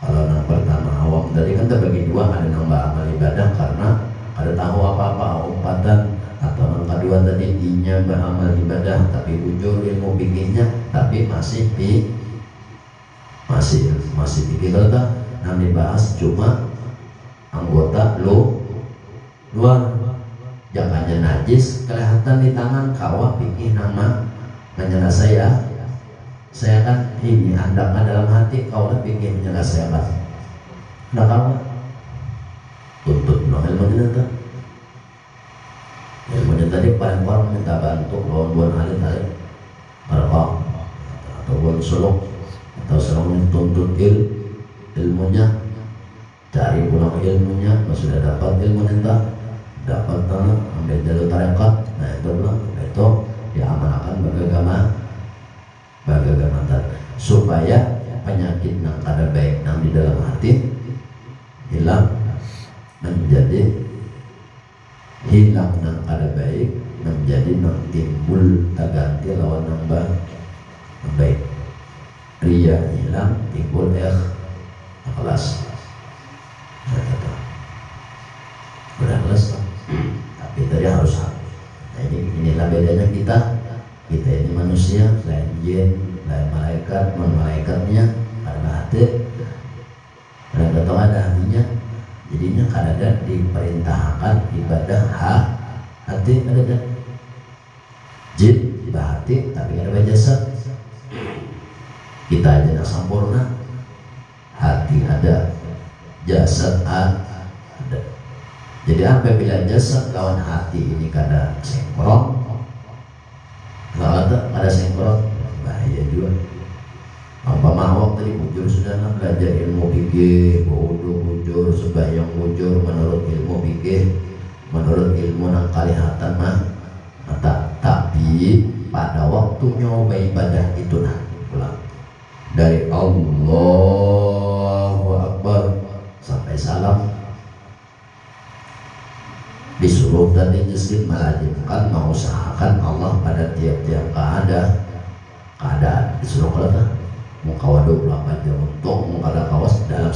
Kalau yang pertama awam tadi kan terbagi dua, ada nambah amal ibadah karena ada tahu apa-apa umpatan, atau yang kedua tadi dinya beramal ibadah tapi ujur ilmu fikihnya tapi masih fikih kata yang dibahas cuma anggota luar. Jangannya najis kelihatan di tangan kawah pikir nama menyelesaikan saya kan ini andakkan dalam hati kawah pikir menyelesaikan ada kawah tuntut no ilmu tadi paling orang minta bantu lawan alit berkah atau buan suluk atau selalu tuntut ilmunya, cari pulang ilmunya, sudah dapat ilmu entah dapat tanah ambil jalur tarekat, nah itu diamalkan bagaimana supaya penyakit yang ada baik yang di dalam hati hilang menjadi hilang yang ada baik menjadi yang timbul terganti lawan yang baik. Ria hilang timbul ikhlas. Berikhlas tapi tadi harus. Nah inilah bedanya kita ini manusia, lain jin, lain malaikat, malaikatnya karena hati mereka tahu ada hatinya, jadinya kadang diperintahkan ibadah hati ada jin hati tapi ada jasad. Kita aja yang sempurna, hati ada, jasad ada. Jadi apabila jasad lawan hati ini kada sinkron, kalau ada sinkron bahaya juga. Apa mawak tadi bujur sudah belajar ilmu fikih, wudu bujur, sembahyang bujur menurut ilmu fikih, menurut ilmu nang kalihatan mah. Tapi pada waktu nyoba ibadah itu pulang dari Allahu Akbar sampai salam disuruh dan dijiskin melazimkan mengusahakan Allah pada tiap-tiap keadaan disuruh kalau muka 24 jam untuk mengada kawas dalam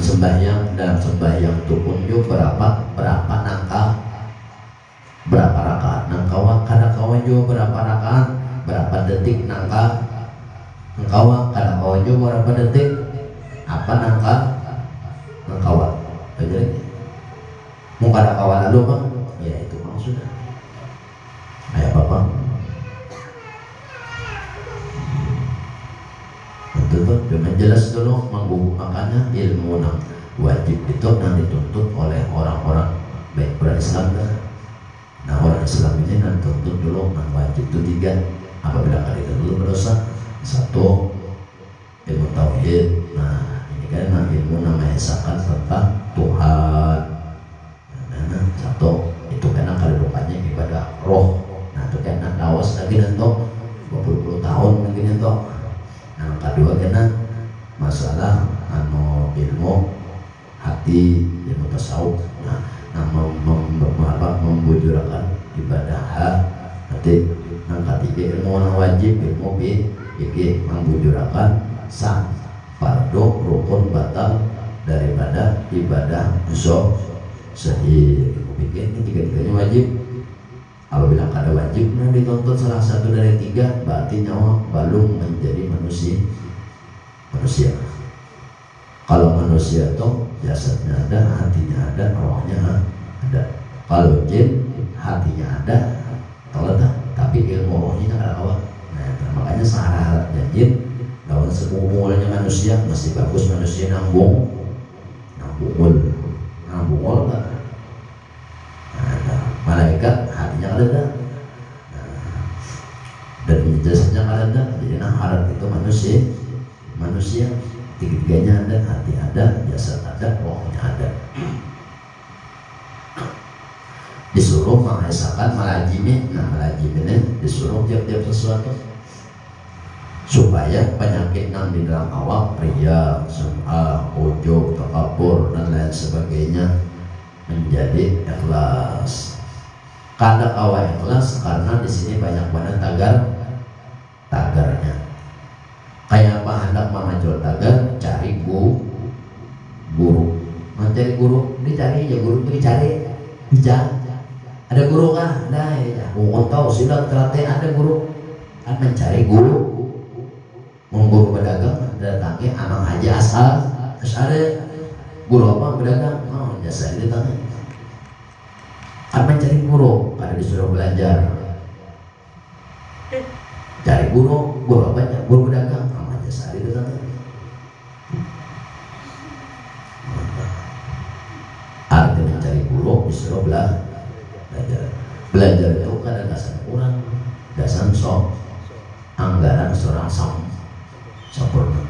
sembahyang itu pun juga berapa rakaat nangkawa kada kawan juga berapa rakaat berapa detik nangkawa kada kawan juga berapa detik apa nangkawa jadi muka ada kawan lalu bang, ya itu maksudnya. Ayah bapak, betul memang jelas dulu makanya ilmu yang wajib itu yang dituntut oleh orang-orang baik orang Islam kan. Nah orang Islam ini yang tuntut dulu yang wajib itu 3. Apabila kali itu dulu berdosa 1 ilmu tauhid. Nah ini kan ilmu namanya esakan tentang Tuhan. 1 itu karena kedudukannya ibadah roh. Nah itu karena lawas lagi nanto 20 tahun lagi nanto. Nah kedua karena masalah ilmu hati, ilmu tasawuf. Nah membujurkan ibadah hati. Nah ketiga ilmu wajib, ilmu fikih membujurkan sah fardu rukun batal daripada ibadah sahih. Bikin ini 3-tiganya wajib. Apabila kada wajib dituntut salah satu dari 3 berarti nyawa belum menjadi manusia. Kalau manusia itu jasadnya ada, hatinya ada, rohnya ada. Kalau jin hatinya ada, tapi ilmu rohnya kada kawan. Nah makanya syaratnya jin lawan sekumulnya manusia masih bagus manusia nambung kan. Malaikat hatinya ada dan jasadnya ada, jadi harap itu manusia 3-tiganya ada, hati ada, jasad ada, rohnya ada. Disuruh mengesahkan melajimi, nah melajimi ini disuruh tiap-tiap sesuatu supaya penyakit yang di dalam awak, riya, sum'ah, ujub, takabur dan lain sebagainya menjadi ikhlas. Kata awal ikhlas karena di sini banyak banget tagarnya. Kayak apa hendak mengajul tagar, cari guru. Mencari guru, dicari ya guru itu dicari. Ada guru kah? Ada ya. Mau tahu sudah teratai ada guru. Kan mencari guru. Guru pedagang datangi anak haji asal. Terus ada guru apa pedagang? Oh jasa ini tanya. Kan mencari guru, pada disuruh belajar. Cari guru apa aja? Guru pedagang. Oh jasa ini tanya. Arti mencari guru disuruh belajar. Belajar itu kan ada dasar kurang, dasar anggaran seorang sempurna.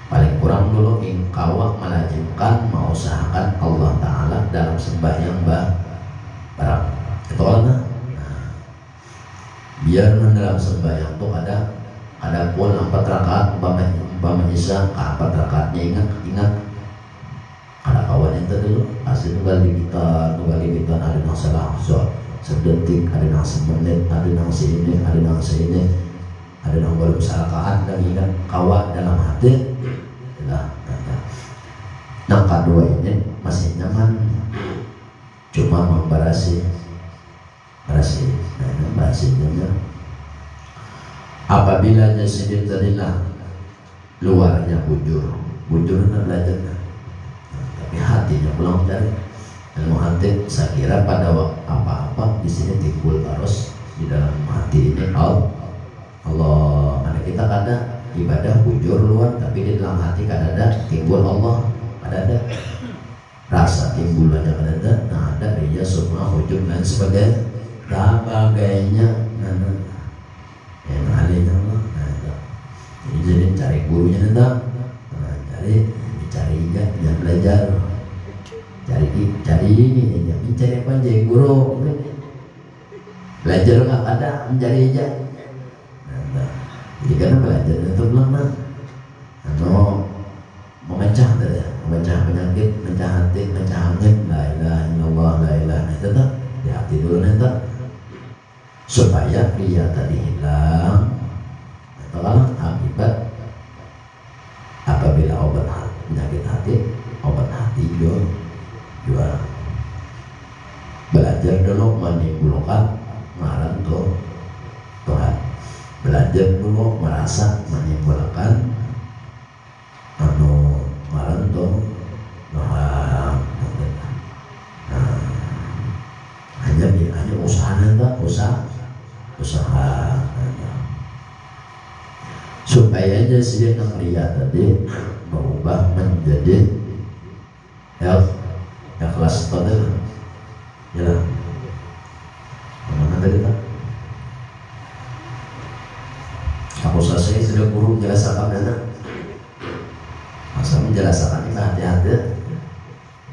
Paling kurang dulu ingkawak melajimkan mengusahakan Allah Ta'ala dalam sembahyang barang itu nah, biar dalam sembahyang itu ada pun 4 rakaat umpama isya 4 rakaatnya ingat ada kawan itu dulu asli tunggal libitan ada yang salah sedetik, ada yang semenit, ada yang seini, ada yang baru kesalahan dan ingat kawan dalam hati adalah yang kedua ini masih nyaman cuma membarasi apabila jasidin tadilah luarnya bujur itu belajar tapi hatinya belum dari ilmu hati. Saya kira pada waktu apa-apa di sini timbul terus di dalam hati ini Allah. Karena kita kadang ibadah bujur luar tapi di dalam hati kadang timbul Allah, ada rasa timbulnya kadang ada dia semua hujung dan sebagainya yang ahlinya Allah. Jadi cari gurunya carinya dan belajar cari ini mencari apa aja guru belajar nggak ada mencari aja jadi karena belajar itu belum memecah penyakit, mecah hati, mecah angin, la ilaha illallah, la ilaha itu di hati dulu nanti supaya dia tadi hilang itu kan akibat apabila obat penyakit hati, obat hati jual belajar dulu menimbulkan ngaran Tuhan, belajar dulu merasa menimbulkan ngaran Tuhan. Hanya usaha supaya aja sih yang tadi berubah menjadi ikhlas total ya mana tadi tak aku selesai sudah guru menjelaskan dana masa menjelaskan ini hati-hati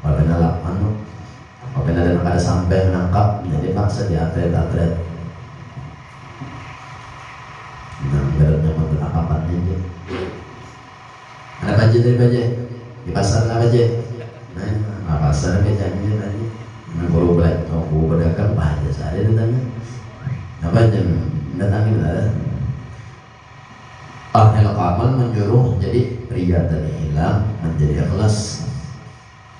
apabila lakukan apabila ada sampai menangkap menjadi paksa di atlet beratnya menangkapan ini ada baje dari baje di pasar ada baje nah pasar baje ini tadi guru belajar guru pedagang baje saya ditanya apa yang mendatangi lah akhir kamal menjuruh jadi riya tadi hilang menjadi ikhlas.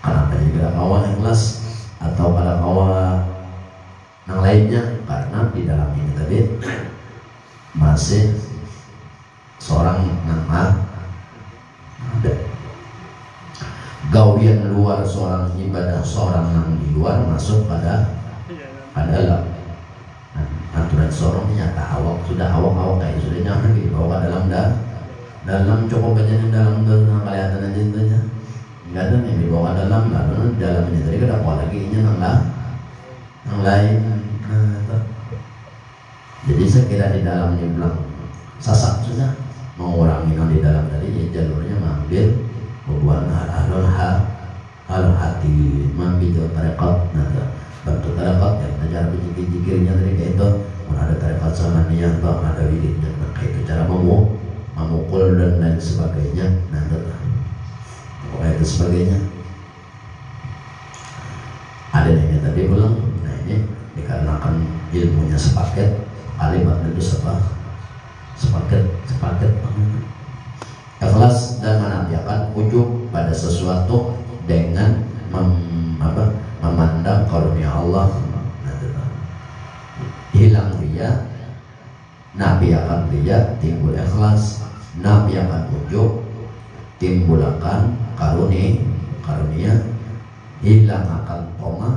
Kenapa juga awal ikhlas atau pada awal yang lainnya karena di dalam ini tadi masih seorang ada gawian luar seorang ibadah seorang yang di luar masuk pada dalam aturan seorang nyata awak sudah awak kayak sudah nyaman dibawa dalam cukup aja dalam kelihatan aja intinya nggak ada yang dibawa dalam lalu dalamnya tadi kita bawa lagi nya yang lain jadi saya kira di dalamnya bilang sasak sudah mengurangi yang di dalam tadi ya jalurnya mengambil hubungan halal hati mengambil tarekat bentuk tarekat yang ajar jikir-jikirnya tadi kayak itu ada tarekat samaniyah atau ada wiridnya, nah itu cara memukul dan lain sebagainya, nah itu sebagainya. Ada yang tadi bilang, nah ini dikarenakan ilmunya sepaket, kalimatnya itu sepaket. Ikhlas dan menantikan ujub pada sesuatu dengan memandang karunia Allah. Hilang ria, nabi akan ria, timbul ikhlas, nabi akan ujub, timbul akan karunia, hilang akan toma,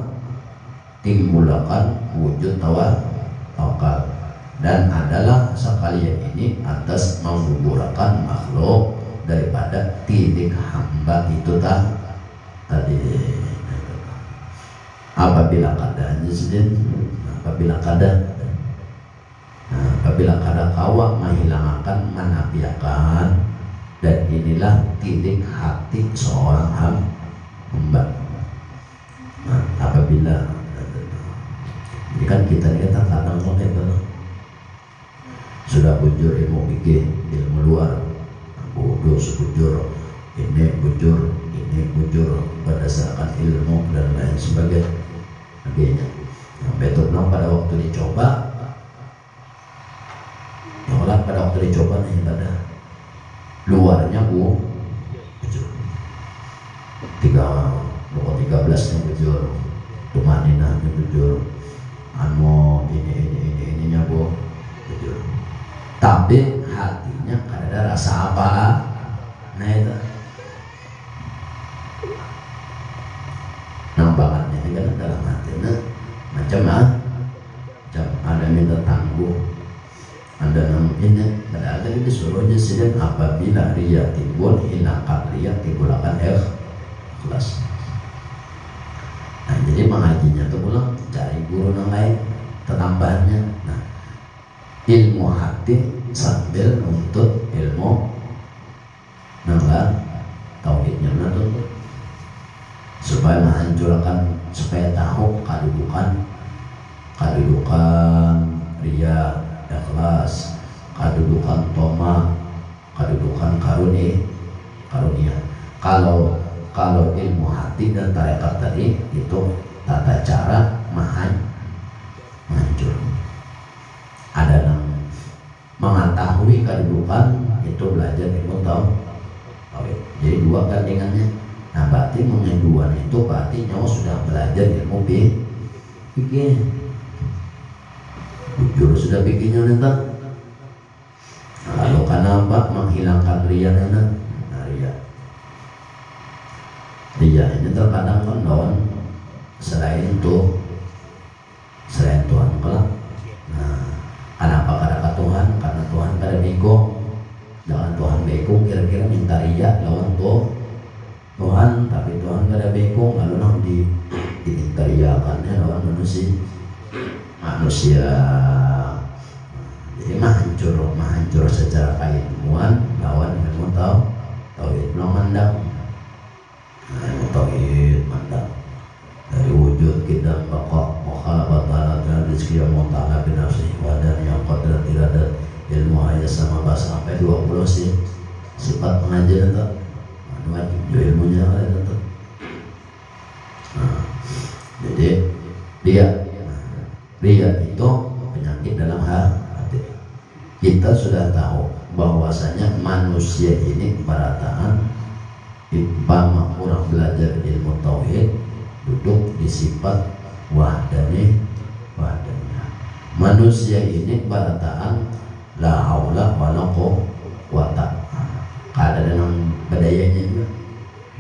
timbul akan wujud tawakal. Dan adalah sekalian ini atas menggugurkan makhluk daripada titik hamba itu tadi. Apabila keadaannya sedih, apabila kada kawak menghilangkan, menafikan, dan inilah titik hati seorang hamba. Nah, apabila ini kan kita kadang sudah bujur ilmu fikih, ilmu luar, bodoh sebujur, ini bujur berdasarkan ilmu dan lain sebagainya. Betul bilang pada waktu dicoba, pada waktu dicoba nih pada luarnya bujur, 13-nya bujur, tumaninahnya bujur, ininya bujur. Tapi hatinya ada rasa apa? Nah itu nambakannya ini kan dalam hatinya macam ada minta tangguh, ada namanya ada disuruhnya sedang apabila ria timbul, hilangkan ria, timbul akan ikhlas. Nah jadi mengajinya tuh pulang cari guru yang lain tambahannya. Nah ilmu hati sambil nuntut ilmu nangla tauhidnya nuntut supaya menghancurkan, supaya tahu kedudukan ria, ikhlas, kedudukan toma, kedudukan karunia. Kalau ilmu hati dan tarekat tadi itu tata cara menghancur. Ada yang mengetahui kedudukan itu belajar ilmu tauhid. Jadi dua gandengannya. Nah berarti mengenduan itu berarti nyawa sudah belajar ilmu fikih. Bujur sudah bikinnya nanti. Lalu kenapa menghilangkan ria nanti? Nah ria ini terkadang kan selain Tuhan kelak. Kenapa kata Tuhan? Karena Tuhan kada bego. Jangan Tuhan bego kira-kira minta ria lawan Tuhan, tapi Tuhan kada bego lalu nang diminta riakannya lawan manusia. Jadi mahancur secara keilmuan lawan ilmu tauhid belum mandang. Ilmu tauhid mandang dari wujud kita baqa mukhalafat dan rizki yang mu'tala binafsi wadan yang qadrat iradat ilmu aja sama bahasa sampai 20 sih sifat pengajian itu wajib ilmunya itu. Jadi dia itu penyakit dalam hati. Kita sudah tahu bahwasanya manusia ini barataan umpama orang belajar ilmu tauhid duduk di sifat wahdani. Manusia ini barataan la haula wala quwwata. Ada dengan bedayanya juga.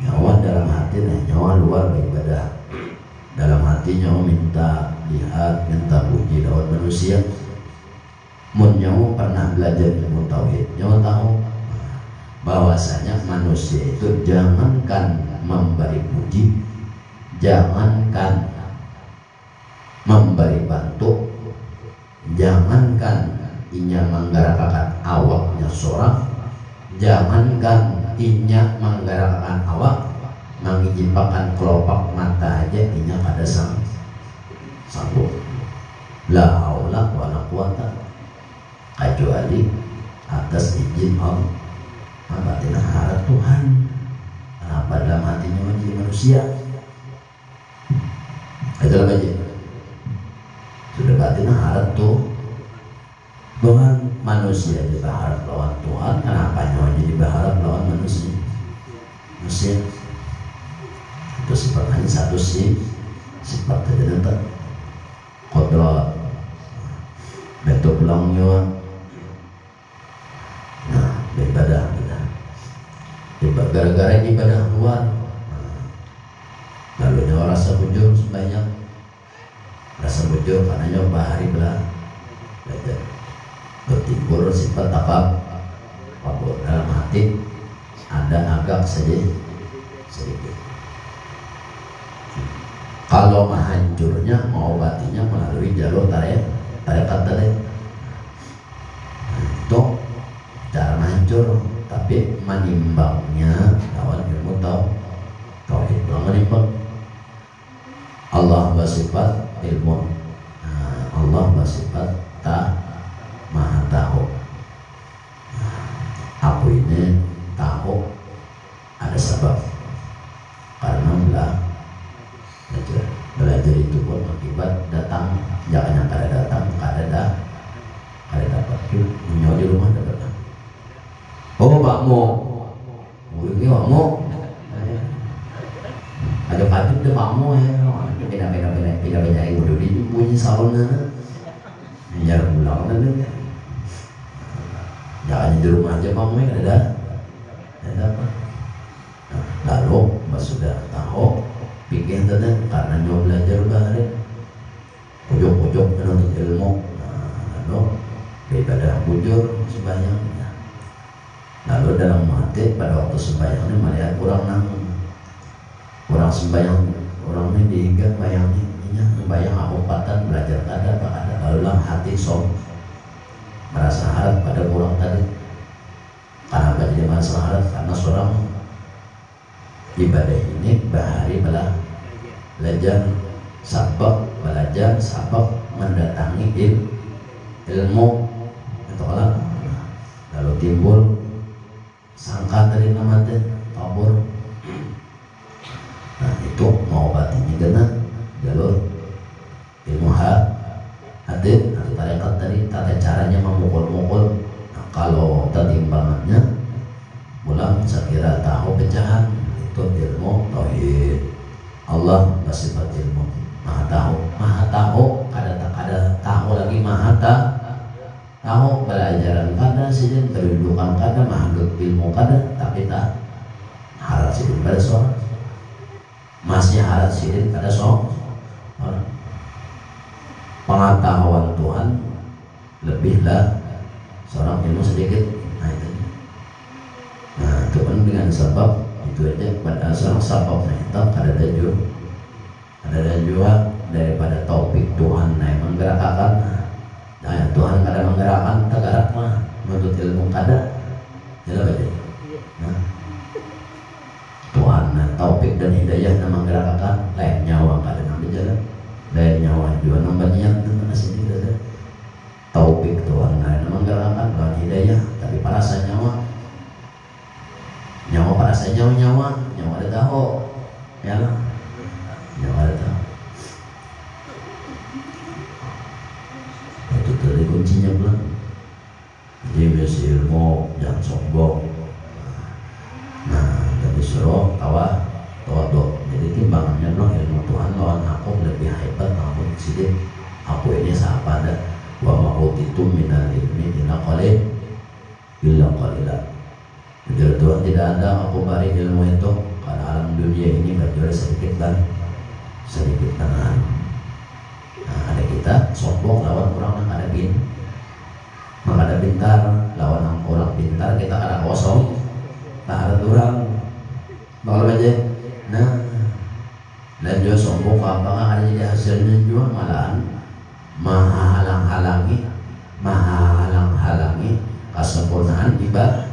Nyawa dalam hati, nyawa luar beribadah. Dalam hati nyawa minta lihat, minta puji lawan manusia. Mun nyawa pernah belajar ilmu tauhid, nyawa tahu bahwasanya manusia itu jangankan memberi puji, jangankan memberi bantu, jangankan inya menggerakkan awaknya seorang, jangankan inya menggerakkan awak, mengijipakan kelopak mata aja inya kada sanggup. La haula wala quwwata atas izin Allah. Batinnya harap Tuhan. Kenapa dalam hatinya menjadi manusia? Itu apa aja? Sudah batinnya harap tuh Tuhan, manusia jadi berharap lawan Tuhan. Kenapa nyawa jadi berharap lawan manusia? Manusia itu sifatnya satu sifat saja nanti kodrat betul pulangnya. Nah, ibadah kita gara-gara ibadah luar, lalu nyawa rasa bujur sebanyak rasa bujur karena nyoba hari belajar bertimbul sifat apa dalam hati ada agak sedikit. Kalau menghancurnya mengobatinya melalui jalur tarekat tadi. Itu cara menghancur, tapi menimbangnya lawan ilmu tauhid. Menimbang Allah bersifat ilmu, Allah bersifat maha tahu. Aku ini tahu ada sebab karena belajar itu pun akibat datang, jangan yang kada datang kada dapat nyawa di rumah dapat. Oh bakmu, ini bakmu ada patut deh bakmu ya, beda yang udah di bunyi salonnya biar pulang nanti. Jangan di rumah aja kamu ya ada apa. Lalu sudah tahu pikir tadi karena nyoba belajar bahari pojok-pojok menuntut ilmu. Lalu ibadah bujur sembahyang. Lalu dalam hati pada waktu sembahyang ini melihat orang sembahyang, orang ini diingat bayangnya bayang aku patan belajar kada apa ada. Lalu dalam hati merasa harap pada kurang tadi. Kenapa jadi merasa harap? Karena seorang ibadah ini bahari belajar sabab mendatangi ilmu itu kalau lalu timbul sangka dari namanya tabur. Nah itu mau batinya dengan jalur ilmu hati atau tarekat tadi tata caranya memukul-mukul. Nah, kalau timbangannya pulang saya kira tahu pecahan itu ilmu tauhid. Allah bersifat ilmu maha tahu kada tahu lagi maha tahu pelajaran kada sidin kedudukan kada makhluk ilmu kada tapi tak harap sidin pada soal masih harap sidin pada soal pengetahuan Tuhan lebihlah seorang ilmu sedikit. Nah itu kan dengan sebab itu aja pada seorang sabab itu ada juga daripada topik Tuhan yang menggerakkan. Nah Tuhan kada menggerakkan tergerak mah menuntut ilmu kada jelas aja. Nah Tuhan topik dan hidayah yang menggerakkan lain nyawa kada nampak jalan. Dari nyawa juga nambah niat tentang sini ada taufik Tuhan yang menggerakkan Tuhan hidayah tapi perasaan nyawa perasaan nyawa ada tahu ya nyawa ada tahu itu tadi kuncinya belum. Jadi biasa ilmu jangan sombong. Nah dari suruh tawaduk. Jadi timbangannya loh ilmu Tuhan lawan aku lebih hebat namun sidik aku ini siapa ada wa ma'utitu minal ilmi illa qalila. Jadi Tuhan tidak ada aku beri ilmu itu karena alam dunia ini kecuali sedikit dan nah ada kita sombong lawan orang yang ada pintar lawan orang pintar kita ada kosong tak ada orang bakal aja. Nah dan juga sombong apa ada jadi hasilnya juga malahan maha halang-halangi kesempurnaan ibadah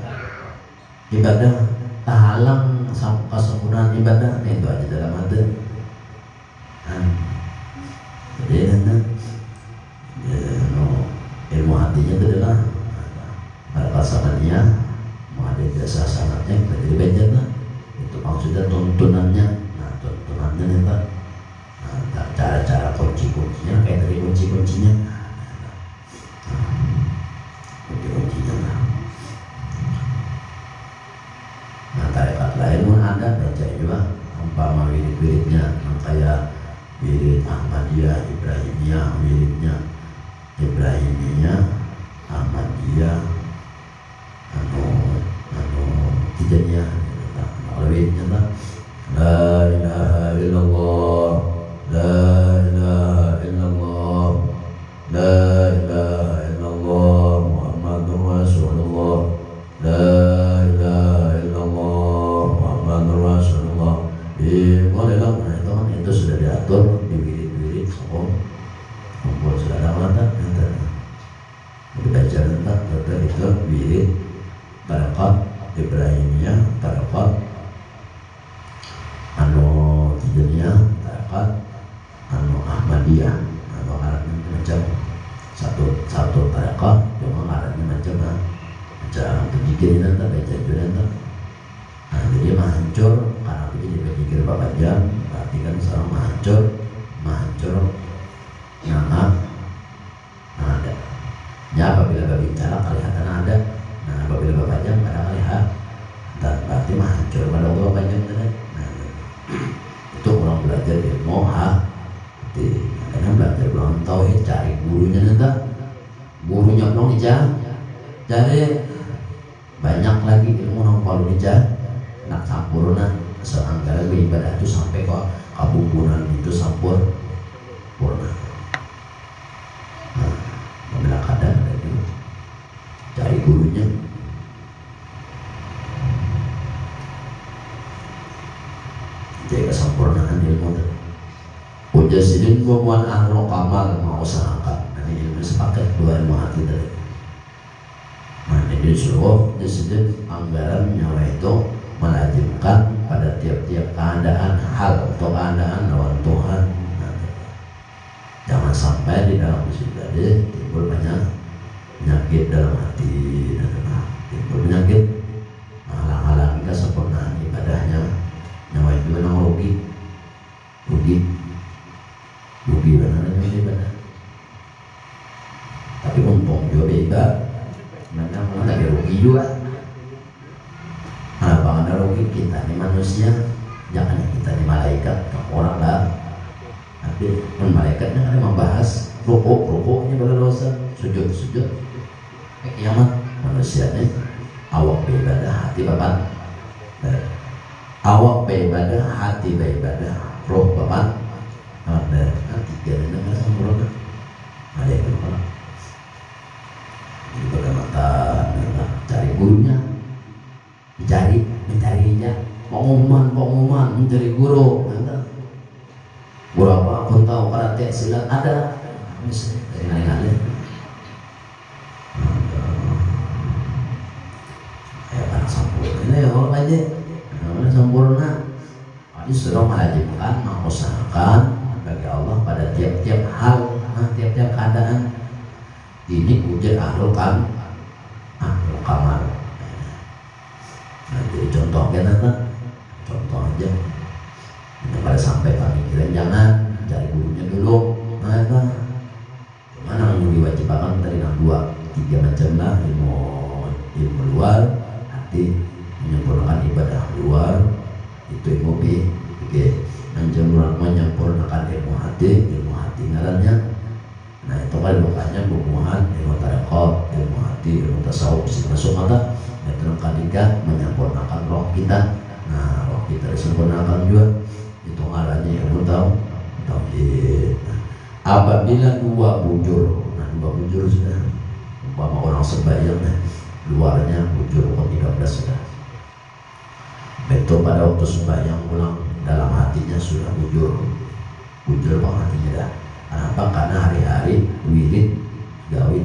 tahalang kesempurnaan ibadah. Nah, itu aja dalam hati. Jadi ilmu hatinya itu adalah pasangan kuncinya kayak tadi kunci-kuncinya. Kunci-kuncinya lah. Nah, tarekat lain pun ada baca juga umpama wirid-wiridnya kayak wirid Ahmadiyah, Ibrahimiyah, wiridnya Ibrahimiyah, Ahmadiyah, Tijaniyah, wiridnya lah La ilaha illallah, La ilaha illallah, La ilaha illallah, Muhammadur Rasulullah, La ilaha illallah, Muhammadur Rasulullah. Boleh lah, itu sudah diatur di wirid-wirid kumpul sudah ada mata belajar tentang itu wirid tarekat Ibrahimiyah, tarekat Tijaniyah, tarekat Ahmadiyah, ngarannya macam satu tarekat cuma ngarannya macam penjikir nanti baca juga nanti. Nah, jadi mahancur karena begini berpikir Bapak Jam berarti kan seorang mahancur nyangap ada. Ya apabila berbicara kelihatan ada. Nah apabila Bapak Jam kadang lihat dan berarti mahancur pada Bapak Jam tadi. Nah, itu orang belajar ilmu karena belajar belum tauhid cari gurunya nanti. Gurunya belum cari banyak lagi ilmu yang perlu dicari. Nak sampurna seangkara beribadah itu sampai ke kabumbunan itu sampurna. Nah, bila kadang ada juga cari gurunya. Jadi kesempurnaan ilmu itu. Ujasidin buat ahlu kamal mau usahakan. Ini ilmu sepakat dua ilmu hati tadi. Nah, jadi disuruh jasidin anggaran nyawa itu melazimkan pada tiap-tiap keadaan hal atau keadaan lawan Tuhan. Nah, jangan sampai di dalam ibadah timbul banyak penyakit dalam hati. Timbul penyakit halang-halangi kesempurnaan ibadahnya. Nyawa itu memang rugi benar ibadah. Tapi untung juga beda, memang lagi rugi juga. Kenapa anda rugi? Kita ini manusia, jangan kita ini malaikat, orang lah. Tapi malaikatnya kan membahas rukuknya berdosa, sujud. Kiamat manusia ini awak beribadah, hati bapak. Awak beribadah, hati beribadah, roh bapak. Ada tiga dan enam sempurna. Ada yang berapa? Ini bermata cari gurunya. Mencarinya pengumuman mencari guru apa pun tahu karate silat ada misalnya kayak anak sempurna ini orang aja sempurna disuruh melajimkan mengusahakan bagi Allah pada tiap-tiap hal tiap-tiap keadaan. Ini ujian ahlul kamar. Nah, jadi contohnya contoh aja pada sampai pemikiran jangan cari gurunya dulu. Nah itu mana yang diwajibkan tadi 2-3 macam lah ilmu luar hati menyempurnakan ibadah luar itu ilmu menyempurnakan ilmu hati ngarannya. Nah itu kan bukannya hubungan ilmu tarekat, ilmu hati, ilmu tasawuf masuk mata. Itu ketiga menyempurnakan roh kita. Nah roh kita disempurnakan juga. Itu ngarannya ilmu tauhid. Apabila dua bujur sudah umpama orang sembahyang luarnya bujur ke-13 sudah. Betul pada waktu sembahyang pulang dalam hatinya sudah bujur kok hatinya dah. Kenapa? Karena hari-hari wirid gawi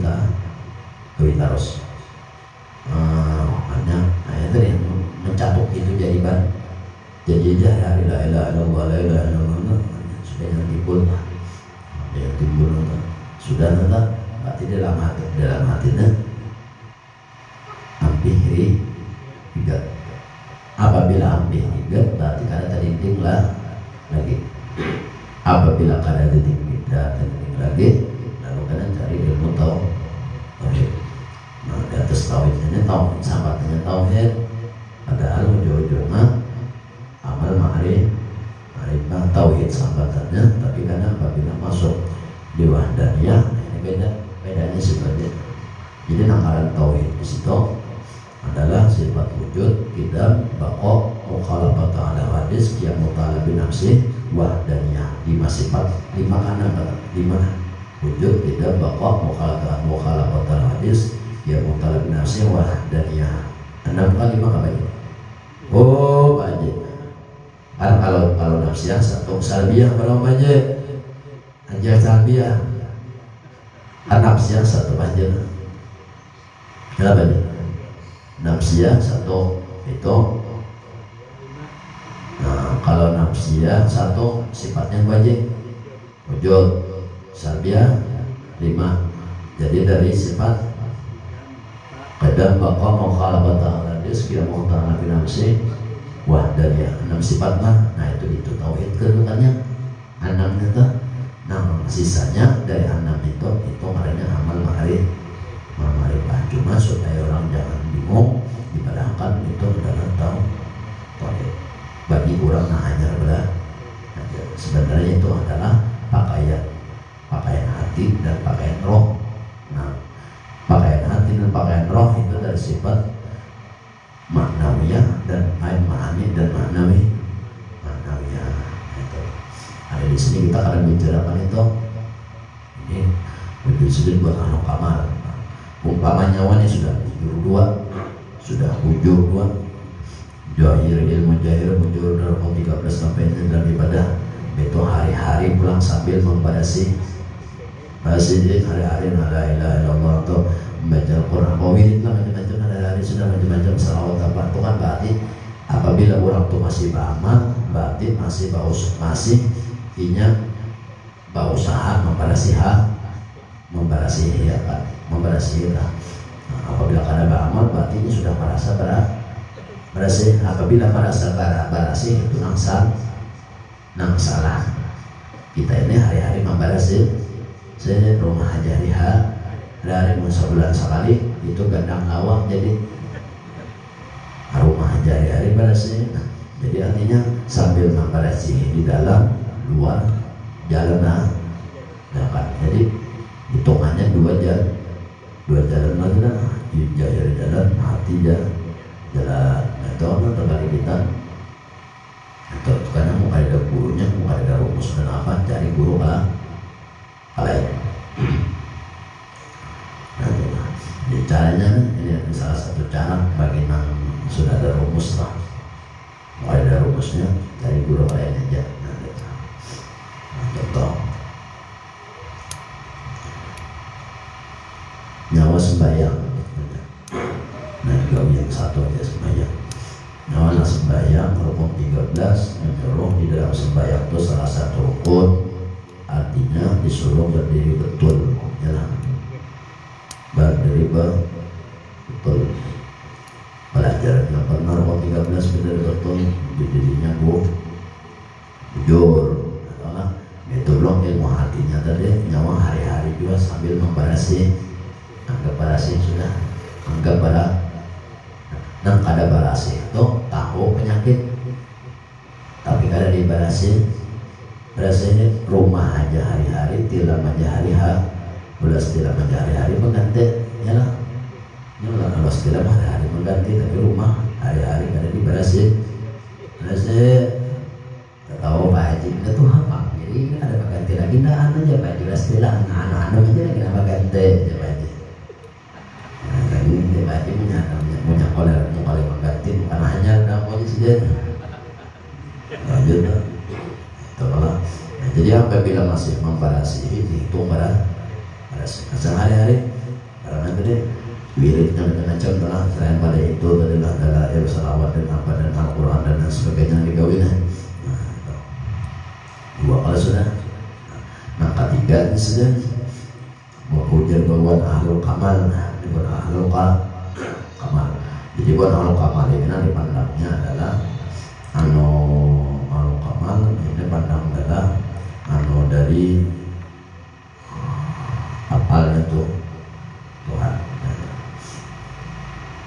terus. Makanya itu yang mencatuk itu jadi ban. Jadi hari la ilaha illallah sudah yang timbul sudah tetap berarti dalam hatinya hampir tiga. Apabila hampir tiga berarti kada tadi lah lagi. Apabila kada titik tidak lagi lalu kalian cari ilmu tauhid. Nah, di atas tauhidnya tauhid, sahabatnya tauhid, padahal ujung-ujungnya amal ma'rifah tauhid sahabatannya, tapi karena apabila masuk di wahdaniyah ini bedanya sebenarnya. Jadi nangkaran tauhid di situ adalah sifat wujud, qidam, baqa, mukhalafat ala hadis, qiyam muta'ala bi nafsi, wahdaniyah. 5 sifat, 5 kanan, 5 wujud, qidam, baqa, mukhalafat ala hadis, qiyam muta'ala bi nafsi, wahdaniyah. 6 kali 5 apa itu? Oh, banyak. Kan kalau nafsiyah 1, salbiyah berapa banyak? Aja salbiyah. Kan nafsiyah 1 aja. Berapa banyak? Nafsiyah 1 itu. Nah, kalau nafsiyah 1 sifatnya wajib wujud, salbiyah 5. Jadi dari sifat qadam baqa mukhalafat al-hadis qiyam muta'ala bi nafsi wahdaniyah. 6 sifat mah. Nah itu tauhid kedudukannya 6 itu. Nah sisanya dari 6 itu maknanya amal ma'rifah. Cuma supaya orang jangan bingung, dipadahkan itu adalah tauhid. Bagi orang hanya berat. Sebenarnya itu adalah pakaian hati dan pakaian roh. Nah, pakaian hati dan pakaian roh itu dari sifat maknawiyah dan ma'ani dan maknawiyah. Itu. Ada di sini kita akan bicarakan itu. Ini wujud sujud buat ahlul kamal. Umpama nyawanya sudah jujur 2, sudah ujur 2, jahir ilmu jahir mujur dalam 13 sampai dalam ibadah. Itu hari-hari pulang sambil membatasi hari-hari la ilaha illallah atau membaca Al-Quran, wirid lah macam-macam, hari-hari sudah macam-macam salawat apa itu kan. Berarti apabila orang itu masih beramal, berarti masih berusaha membarasi. Nah, apabila kada beramal berarti ini sudah merasa berasih. Apabila merasa barasih itu nang salah. Kita ini hari-hari membarasi rumah hajariha dari sebulan sekali itu gandang awak, jadi rumah hari-hari barasi. Nah, jadi artinya sambil membarasi di dalam luar jalan kan. Jadi hitungannya 2 jalan lagi lah, jahir jalan, hati jalan. Itu apa terbalik kita. Itu karena mau ada gurunya, mau ada rumus dan apa, cari guru lain. Nah, jadi caranya ini salah satu cara bagi yang sudah ada rumus lah. Mau ada rumusnya, cari guru lain aja. Contoh nyawa sembahyang. Nah, juga yang 1 aja sembahyang. Nyawa sembahyang rukun 13, menyuruh di dalam sembahyang itu salah satu rukun, artinya disuruh berdiri betul, ya lah. Berdiri betul. Pelajaran yang pernah rukun 13 berdiri betul, berdirinya bujur. Itu belum ilmu hatinya tadi, nyawa hari-hari juga sambil membarasi. Anggap barasi sudah, anggap nang kada barasi itu tahu penyakit, tapi kada dibarasi rumah aja hari-hari, tilam aja hari-hari, belas tilam aja hari-hari mengganti, ya lah. Nyolah kalau tilam hari-hari mengganti, tapi rumah hari-hari kada dibarasi. Tahu Pak Haji itu apa? Jadi ada ganti lagi ndak anu aja Pak Haji istilah anu aja lagi nama ganti aja Pak Haji. Nah, ini Pak Haji punya kali mengganti bukan hanya dah mau saja. Lanjut dah. Itu lah. Nah, jadi apabila masih membarasi itu barasi sehari-hari karena tadi wiridnya macam-macam telah selain pada itu adalah dalail salawat dan apa dan Al-Quran dan sebagainya digawinnya. 2 kali sudah. Nah, ketiga ini sudah ujar bahwa ahlul kamal, bukan ahlul kamal. Jadi bukan ahlul kamal ini dipandangnya adalah ahlul kamal ini pandang adalah dari hafalnya tuh Tuhan.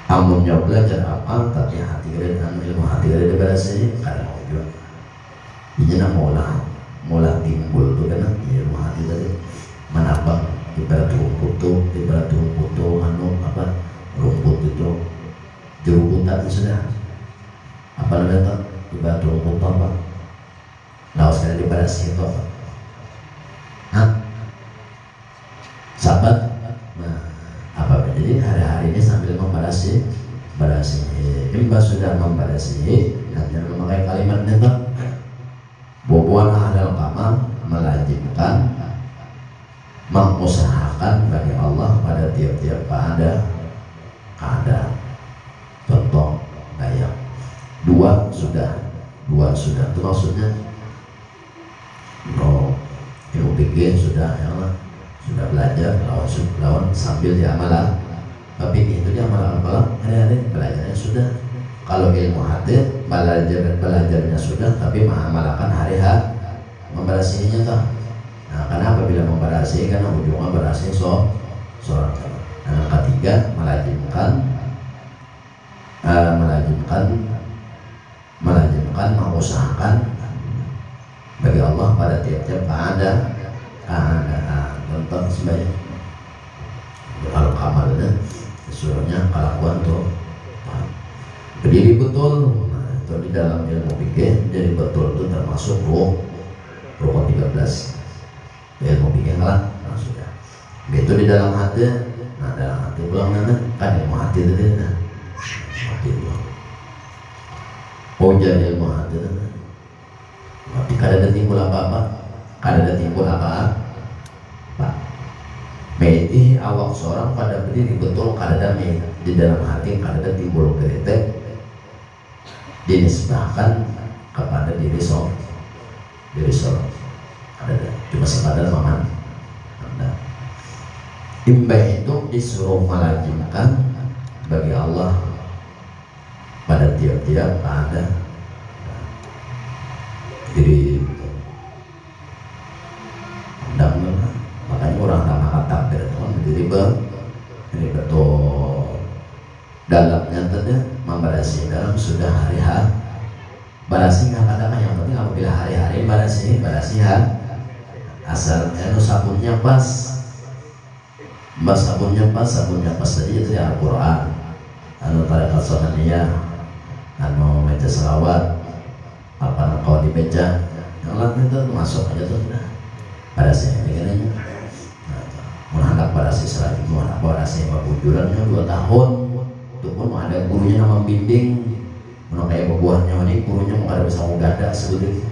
Amunnya belajar apa tapi hati kita ilmu hati kita berhasil kadang mau juga ini mula timbul tuh kan ilmu hati tadi menambah ibarat rumput tuh apa rumput itu jerumbutan sudah apa namanya tuh ibarat rumput apa laos sekali diberhasil itu apa sahabat. Nah, apa jadi hari-hari ini sambil membarasi imba sudah membarasi nanti memakai kalimat itu boboan adalah kamal melajimkan mengusahakan bagi Allah pada tiap-tiap keadaan. Contoh kayak dua sudah itu maksudnya ilmu bikin sudah ya Allah sudah belajar lawan sambil diamalan tapi itu diamalan hari-hari belajarnya sudah. Kalau ilmu hati belajarnya sudah tapi mengamalkan hari-hari memberasihinya toh. Nah karena apabila memberasihi karena ujungnya berasihi seorang. Yang ketiga melajimkan mengusahakan bagi Allah pada tiap-tiap keadaan. Contoh sebagai kalau kamalnya sesuatunya kelakuan tuh berdiri betul. Nah, itu di dalam ilmu fikih jadi betul itu termasuk rukun 13 ilmu fikih lah. Nah, sudah itu di dalam hati. Nah dalam hati pulang kan ilmu hati itu hati itu jadi ilmu hati itu tapi kada timbul apa Medi awak seorang pada berdiri betul kada di dalam hati kada timbul kritik dinisbahkan kepada diri seorang ada cuma sekadar maman imba itu disuruh melajimkan bagi Allah pada tiap-tiap keadaan. Jadi makanya orang tak takbir jadi betul dalamnya tadi membarasi dalam sudah hari-hari barasi nggak kadang yang penting apabila hari-hari barasi asal sabunnya pas sabunnya pas tadi itu ya Al-Quran tarekat sonaniyah meja selawat apa kalau di meja yang lain itu masuk aja tuh pada saya begini menghanap pada si selagi menghanap pada si bujurannya 2 tahun itu pun ada gurunya nama bimbing kayak buahnya ini gurunya mau ada bisa gada sebetulnya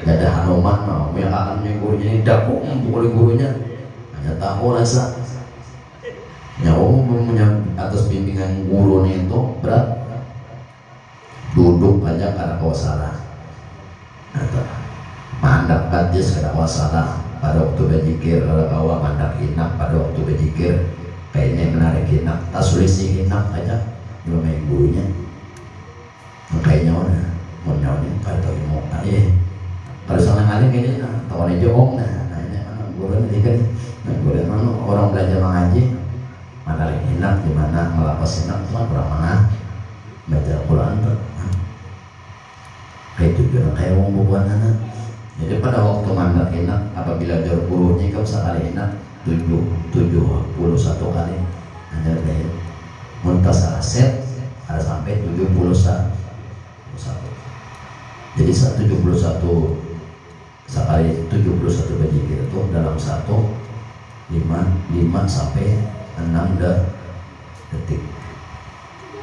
gada Hanuman mau yang akan gurunya ini dapuk oleh gurunya hanya tahu rasa nyawa atas bimbingan guru itu berat duduk aja karena kau salah mandak badis karena kau salah pada waktu berzikir kalau kau mandak hinak pada waktu berzikir kayaknya menarik hinak tak sulisi hinak aja belum main gurunya kayaknya mau nyawanya kalau mau kalau salah ngalim ini tahunya jong ini guru ini kan guru mana orang belajar mengaji mana hinak gimana melapas hinak cuma kurang mana baca Quran tuh kayak tujuan kayak wong bubuan anak. Jadi pada waktu mandat hinak apabila jauh gurunya kau sekali hinak 71 kali hanya dari muntas aset ada sampai 71. Jadi 71 sekali 71 berzikir itu dalam 5 sampai 6 detik.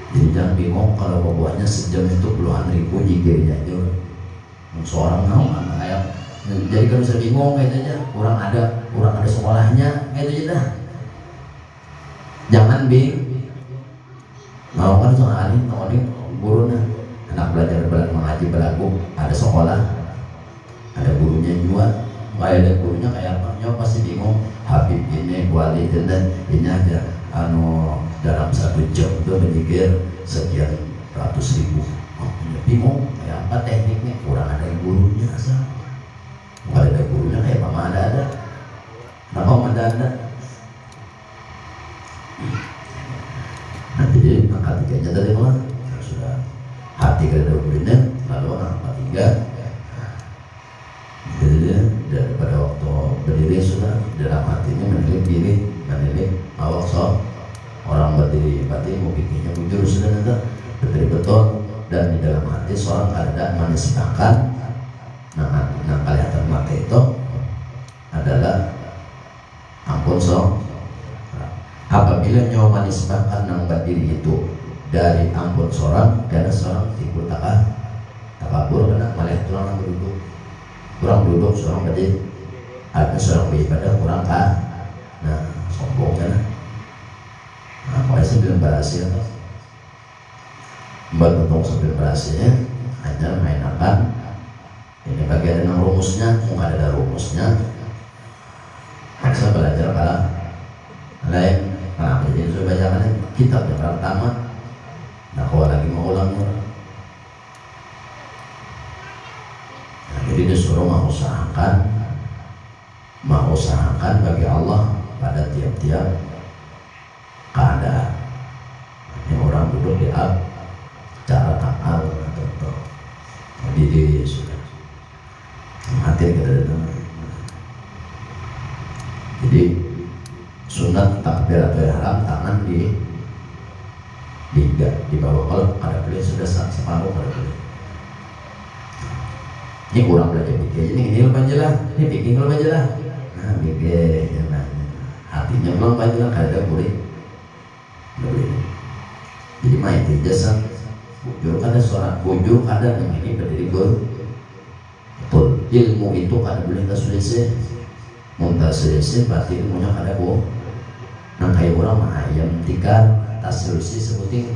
Jadi jangan bingung kalau buahnya sejam itu puluhan ribu zikirnya aja. Seorang mau kayak jadi kalau bisa bingung kayaknya kurang ada sekolahnya itu aja dah. Jangan mau kan soalnya gurunya anak belajar mengaji belagu ada sekolah ada gurunya jual ada gurunya kayak apa pasti bingung Habib ini wali dan ini aja dalam 1 jam itu berzikir sekian ratus ribu bingung kayak apa tekniknya kurang ada gurunya asal bukan ada gurunya kayak mama ada kenapa mama ada berdiri sudah dalam hatinya menilik diri, menilik awak sok orang berdiri, berarti mau bikinnya bujur sudah nanti berdiri betul, dan di dalam hati seorang ada menisbahkan nah kelihatan mata itu adalah ampun sok. Apabila nyawa menisbahkan nang berdiri itu dari ampun seorang, karena seorang timbul takabur kena malah tulang duduk, kurang duduk seorang berdiri, ada seorang beribadah kurang nah sombong kan. Nah, kalau saya bilang berhasil, buat untung sambil berhasilnya hanya main apa? Ini bagian dengan rumusnya, nggak ada rumusnya. Saya belajar kalah lain. Nah, jadi saya bacakan kitab yang pertama. Nah, kalau lagi mau ulangnya, nah, jadi disuruh mengusahakan bagi Allah pada tiap-tiap keadaan. Ini orang duduk di cara akal atau jadi sudah mati kita datang. Jadi sunat takbir atau ihram tangan di bawah kolom ada boleh sudah separuh ada boleh. Ini kurang belajar pikir. Ini lebih jelas. Ini pikir lebih jelas. Nah pikir ya, hatinya belum jelas kada boleh. Jadi main di jasa bujur ada suara bujur ada yang ini berdiri betul. Ilmu itu kada boleh terselesai. Muntaselesai berarti ilmunya kada boh. Nang kayak orang mah ayam tikar tas selesai sebutin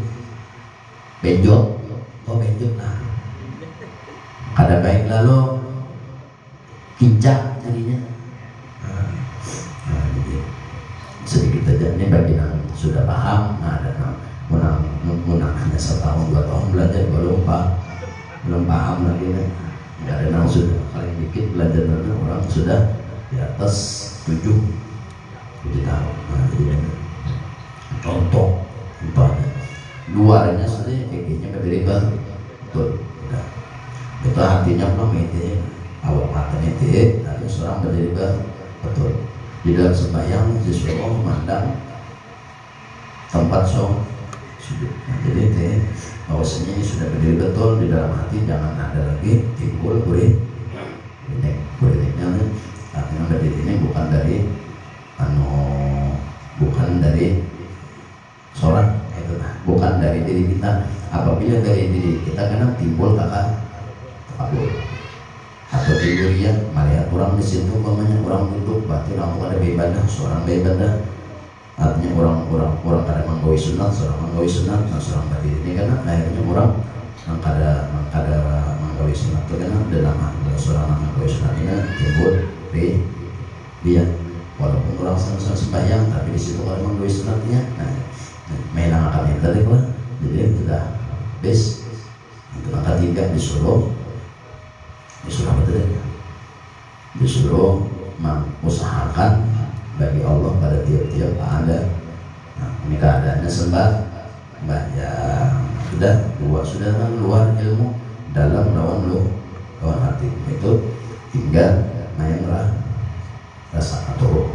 benjol nah kada baik lalu kincak jadinya. Nah, jadi sedikit saja ini bagi yang sudah paham. Nah, ada menang hanya setahun 2 tahun belajar belum paham lagi nih. Nggak ada yang sudah paling dikit belajar orang sudah di atas 7 tahun. Nah, jadi contoh umpamanya luarnya saja kakinya berdiri betul. Itu hatinya belum itu awak matanya itu ada seorang berdiri betul. Di dalam sembahyang disuruh memandang tempat sujud. Nah, jadi itu bahwasanya ini sudah berdiri betul di dalam hati, jangan ada lagi timbul kuring. Kuringnya artinya berdiri ini bukan dari sholat itu, bukan dari diri kita. Apabila dari diri kita kadang timbul takabur atau timbulnya melihat orang di situ, umpamanya orang duduk berarti orang ada beribadah, seorang beribadah, artinya orang kada menggawi sunat, seorang menggawi sunat, nah seorang berdiri ini karena akhirnya orang kada menggawi sunat itu karena dalam seorang menggawi sunat ini timbul dia walaupun orang sama-sama sembahyang tapi di situ kalau menggawi sunatnya mainan akan yang tadi lah. Jadi sudah bes itu angka 3 disuruh betul, disuruh mengusahakan bagi Allah pada tiap-tiap ada. Nah, ini keadaannya sembahyang sudah 2 sudah kan luar ilmu, dalam lawan hati itu tinggal main rasa atau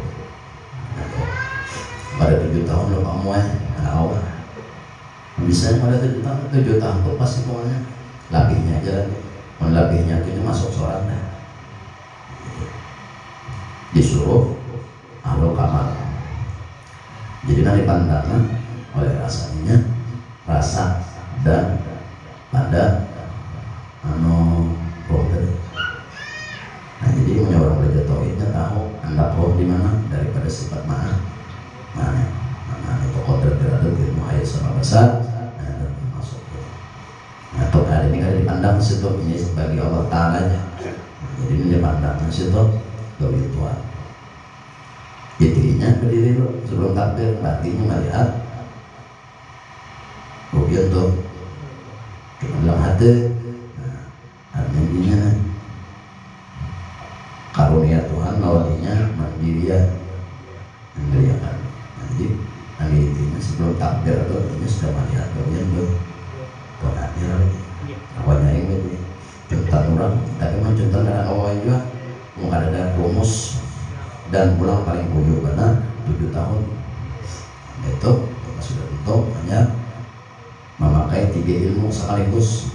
pada 7 tahun lo kamu awal bisa pada 7 tahun tuh pasti pokoknya labihnya aja lagi, labihnya itu masuk sholat disuruh alo kamar. Jadi kan dipandangkan oleh rasanya rasa dan pada roh tadi. Nah jadi punya orang belajar tauhidnya tahu anda roh di mana daripada sifat mana itu kodrat derajat ilmu ayat sama besar. Nah masuk. Nah hari ini kan dipandang situ ini sebagai Allah Taala nya. Jadi ini dipandang situ dari Tuhan. Dirinya berdiri sebelum takbir, batinnya melihat rupiah tuh dalam hati. Artinya karunia Tuhan lawatinya mandirian mendiriakan. Jadi intinya sebelum takbir itu ini sudah melihat bagian hadir lagi awalnya ini contoh orang tapi mencontoh dari awal juga mau ada rumus dan pulang paling puyuh karena 7 tahun. Itu sudah tutup hanya memakai 3 ilmu sekaligus.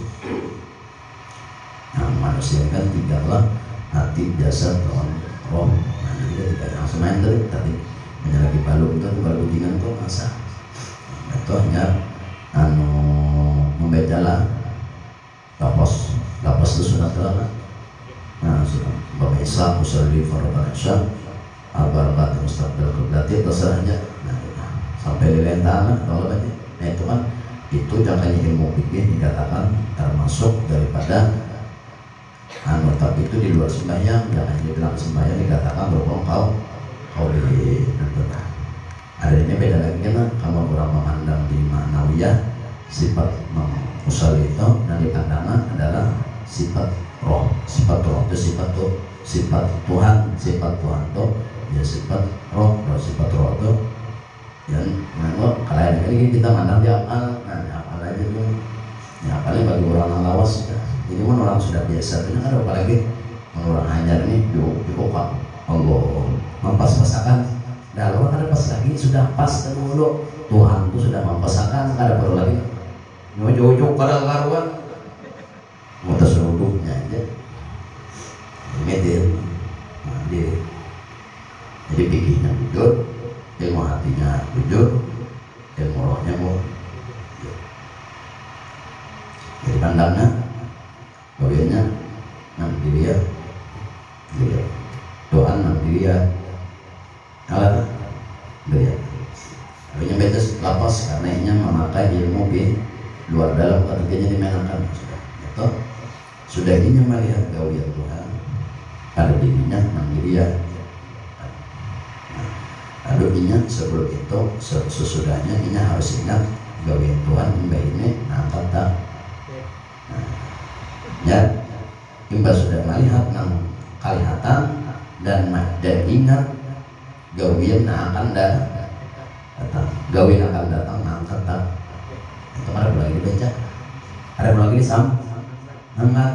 Nah, manusia kan 3 lah, hati, jasad, roh. Nah, jadi kita langsung main tadi menyelagi balu itu balu dengan itu masa. Itu hanya membacalah lapas itu sudah telah. Nah, sudah Bapak usolli fardhan isya al-barakat mustaqbil qiblati terserahnya. Nah, sampai lilentana kalau baca. Nah, itu kan itu jangannya ilmu fikih dikatakan termasuk daripada tapi itu di luar sembahyang, jangan dibilang sembahyang dikatakan berbohong kau di adanya beda lagi karena kalau orang memandang di ma'nawiyah sifat usolli itu dan dipandangnya adalah sifat roh itu sifat Tuhan itu ya sifat roh itu yang mana kalian ini kita mandang di apal, nah apal aja dulu ya apalnya bagi orang lawas jadi kan orang sudah biasa itu kan apalagi orang hajar ini cukup Allah mempas-pasakan dah lawan ada pas lagi sudah pas dulu Tuhan itu sudah mempesakan ada baru lagi jauh-jauh pada karuan mutas duduknya aja ini dia jadi pikirnya jujur, ilmu hatinya jujur, ilmu rohnya mau jadi pandangnya bagiannya nanti dia doa nanti dia alat dia hanya betes lapas karena ini memakai ilmu di luar dalam ketiganya dimenangkan sudah ini melihat gawian Tuhan pada dirinya nanti dia aduhnya sebelum itu sesudahnya ini harus ingat gawian Tuhan mbak ini angkat tak ya mbak sudah melihat kelihatan dan ingat gawian akan datang gawian akan datang angkat tak itu ada lagi dibaca ada lagi angkat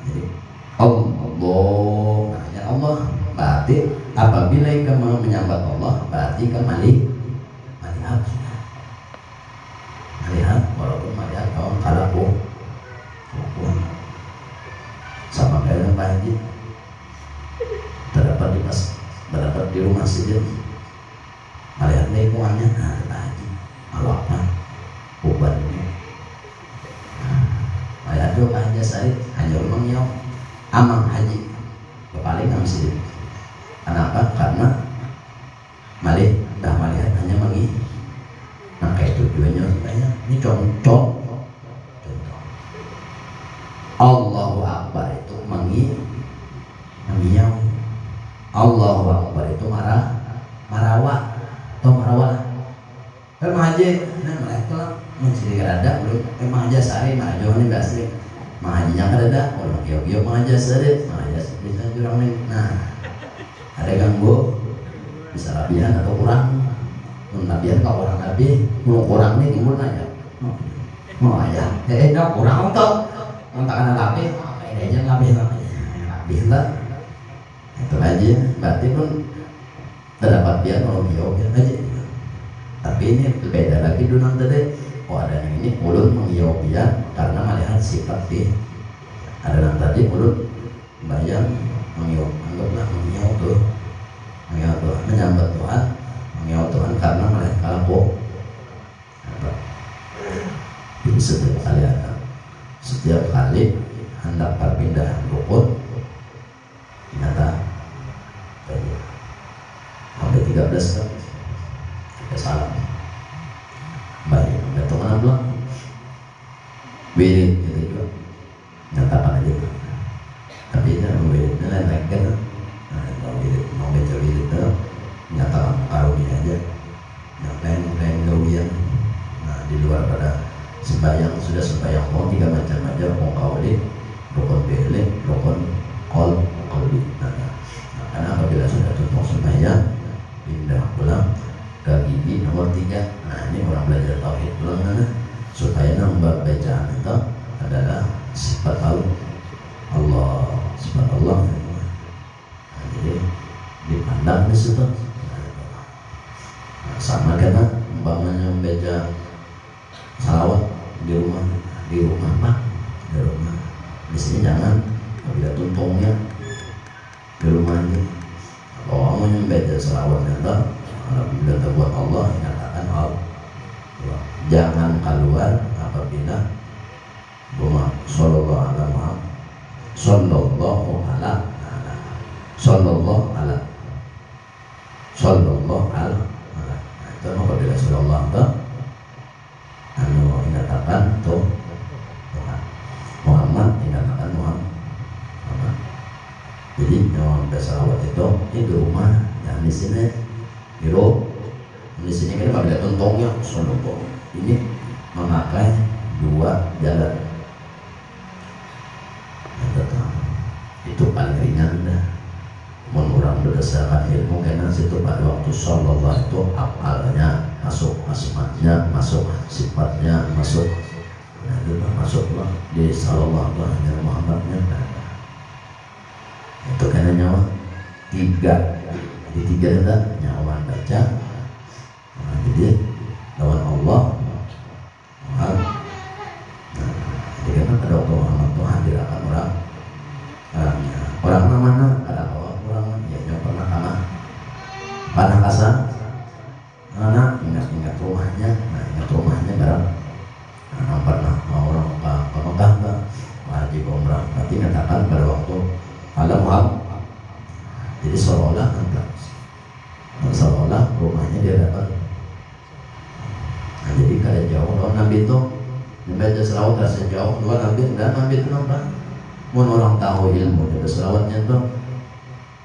jadi Allah ya Allah berarti apabila kamu menyambat Allah berarti kamu melihat walaupun melihat kawan kalaku sama kayak Pak Haji terdapat di rumah saja melihat lingkungannya Pak Haji kalau apa uban ini melihat Pak Haji Said hanya rumahnya Amang Haji paling nggak mesti. Kenapa? Karena melihat hanya memakai tujuannya supaya ini contoh. Allahu Akbar itu mengiau. Allahu Akbar itu marawak atau marawak. Haji, nah mereka mesti ada belum. Haji sari majuannya nggak sih. Hajinya kan ada. Orang kiau haji sari, haji bisa jurang nih. Nah. Ada ganggu bisa labihan atau kurang labihan kalau orang nabi mau kurang nih gimana ya mau aja nggak kurang untuk karena labih kayaknya labih lah itu aja berarti pun terdapat dia mau biar aja tapi ini beda lagi dulu nanti ada yang ini ulun mengiau dia karena melihat sifat dia ada yang tadi ulun bayang mengiau anggaplah mengiau tuh menyambat Tuhan mengiau Tuhan karena melihat kalaupun jadi setiap kali hendak perpindahan rukun ternyata sampai 13 kan kita salam baik betul mana belum wirid gitu juga nyatakan aja tapi jangan wiridnya lain kan mau baca wirid itu nyatakan karunia aja lain gawian nah di luar pada sembahyang sudah sembahyang mau 3 macam aja mau kauli rukun fi'li rukun qalbi nah karena apabila sudah tutup sembahyang pindah pulang ke gigi nomor 3 nah ini orang belajar tauhid pulang supaya nambah bacaan itu adalah sifat Allah sifat Allah nah, jadi di Enak di situ. Nah, sama karena umpamanya membaca salawat di rumah Pak, di rumah. Di sini jangan lihat tuntungnya di rumah ini. Kalau mau membaca salawatnya tak, apabila terbuat Allah nyatakan Allah. Jangan keluar apabila rumah sallallahu alaihi wasallam sallallahu ala sallallahu ala sallallahu ala. Nah, itu apabila sallallahu alaihi anu nyatakan tuh Muhammad dinamakan Muhammad. Jadi yang bersalawat itu di rumah, yang di sini di sini kan pada untungnya sallallahu. Ini memakai dua jalan. Itu paling ringan dah. Mengurang berdasarkan ilmu karena situ pada waktu sallallahu itu apalnya masuk asmanya, masuk sifatnya, masuk. Nah, itu masuklah di sallallahu alaihi Muhammadnya. Itu karena nyawa tiga. Di tiga itu nyawa baca. Nah, jadi lawan Allah. Nah, jadi kan pada waktu Muhammad itu hadir akan orang mana ada orang ya pernah panah kasar anak ingat rumahnya. Nah, ingat rumahnya barang pernah orang ke Mekah haji umrah, nanti nyatakan pada waktu alam Muhammad. Jadi seolah rumahnya dia dapat. Nah, jadi kada jauh lawan Nabi itu membaca selawat rasa jauh luar Nabi dan Nabi itu nampak. Mun orang tahu ilmu dari selawatnya tuh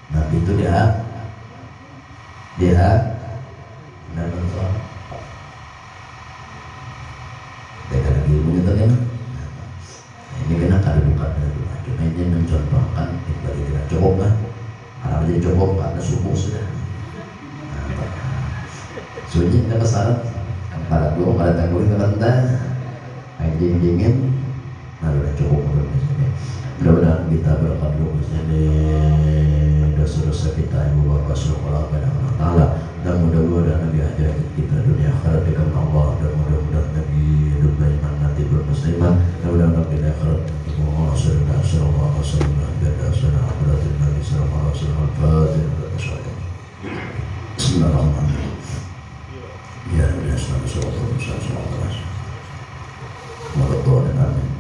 Nabi itu dia dan sholat. Dia ada ilmunya tuh kan. Ini kena kada buka dari cuma ini mencontohkan bagi tidak cukup lah. Karena jadi cukup karena subuh sudah. Sunyi tidak kesalahan. Pada dulu pada tangguh itu rendah. Dingin. Nah udah cukup udah misalnya. Mudah-mudahan kita berkat dulu sini dosa-dosa kita ibu bapak sekolah pada Allah Taala, dan mudah-mudahan Nabi ajar kita dunia akhirat dengan Allah, dan mudah-mudahan Nabi hidup beriman nanti bermusliman, dan mudah-mudahan Nabi akhirat Allah surga sallallahu alaihi wasallam beda sunnah akhirat Nabi sallallahu alaihi wasallam. Fatihah. Bismillahirrahmanirrahim. Ya Rabbi sallallahu alaihi wasallam. Moga amin.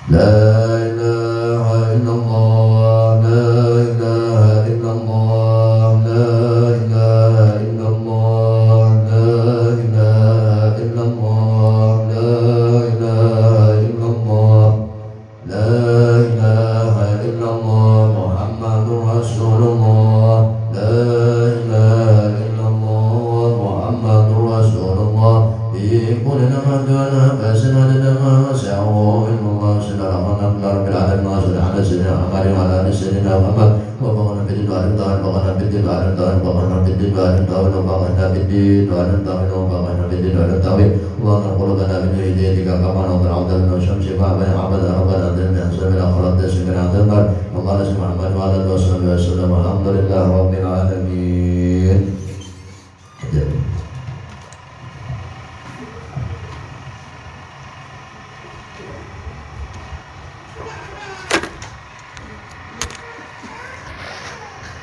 La ilaha illallah, la ilaha illallah, la ilaha illallah, la ilaha illallah, la ilaha illallah, la ilaha illallah, Muhammadur Rasulullah, la ilaha illallah, Muhammadur Rasulullah. Iqul nama dana basna dana sa'u illallah sallallahu alaihi wa sallam ala sayyidina Muhammad wa ala sayyidina Muhammad wa baqana bil da'an ta'ala baqana bil da'an ta'ala baqana bil da'an ta'ala baqana bil da'an ta'ala baqana bil da'an ta'ala wa qulubana min hidayika kama na'udhu min syamsi ba'da abada rabbana dana sabila khalat dasmina dana wa qala Muhammad wa ala alihi wa sallam alhamdulillah rabbil alamin.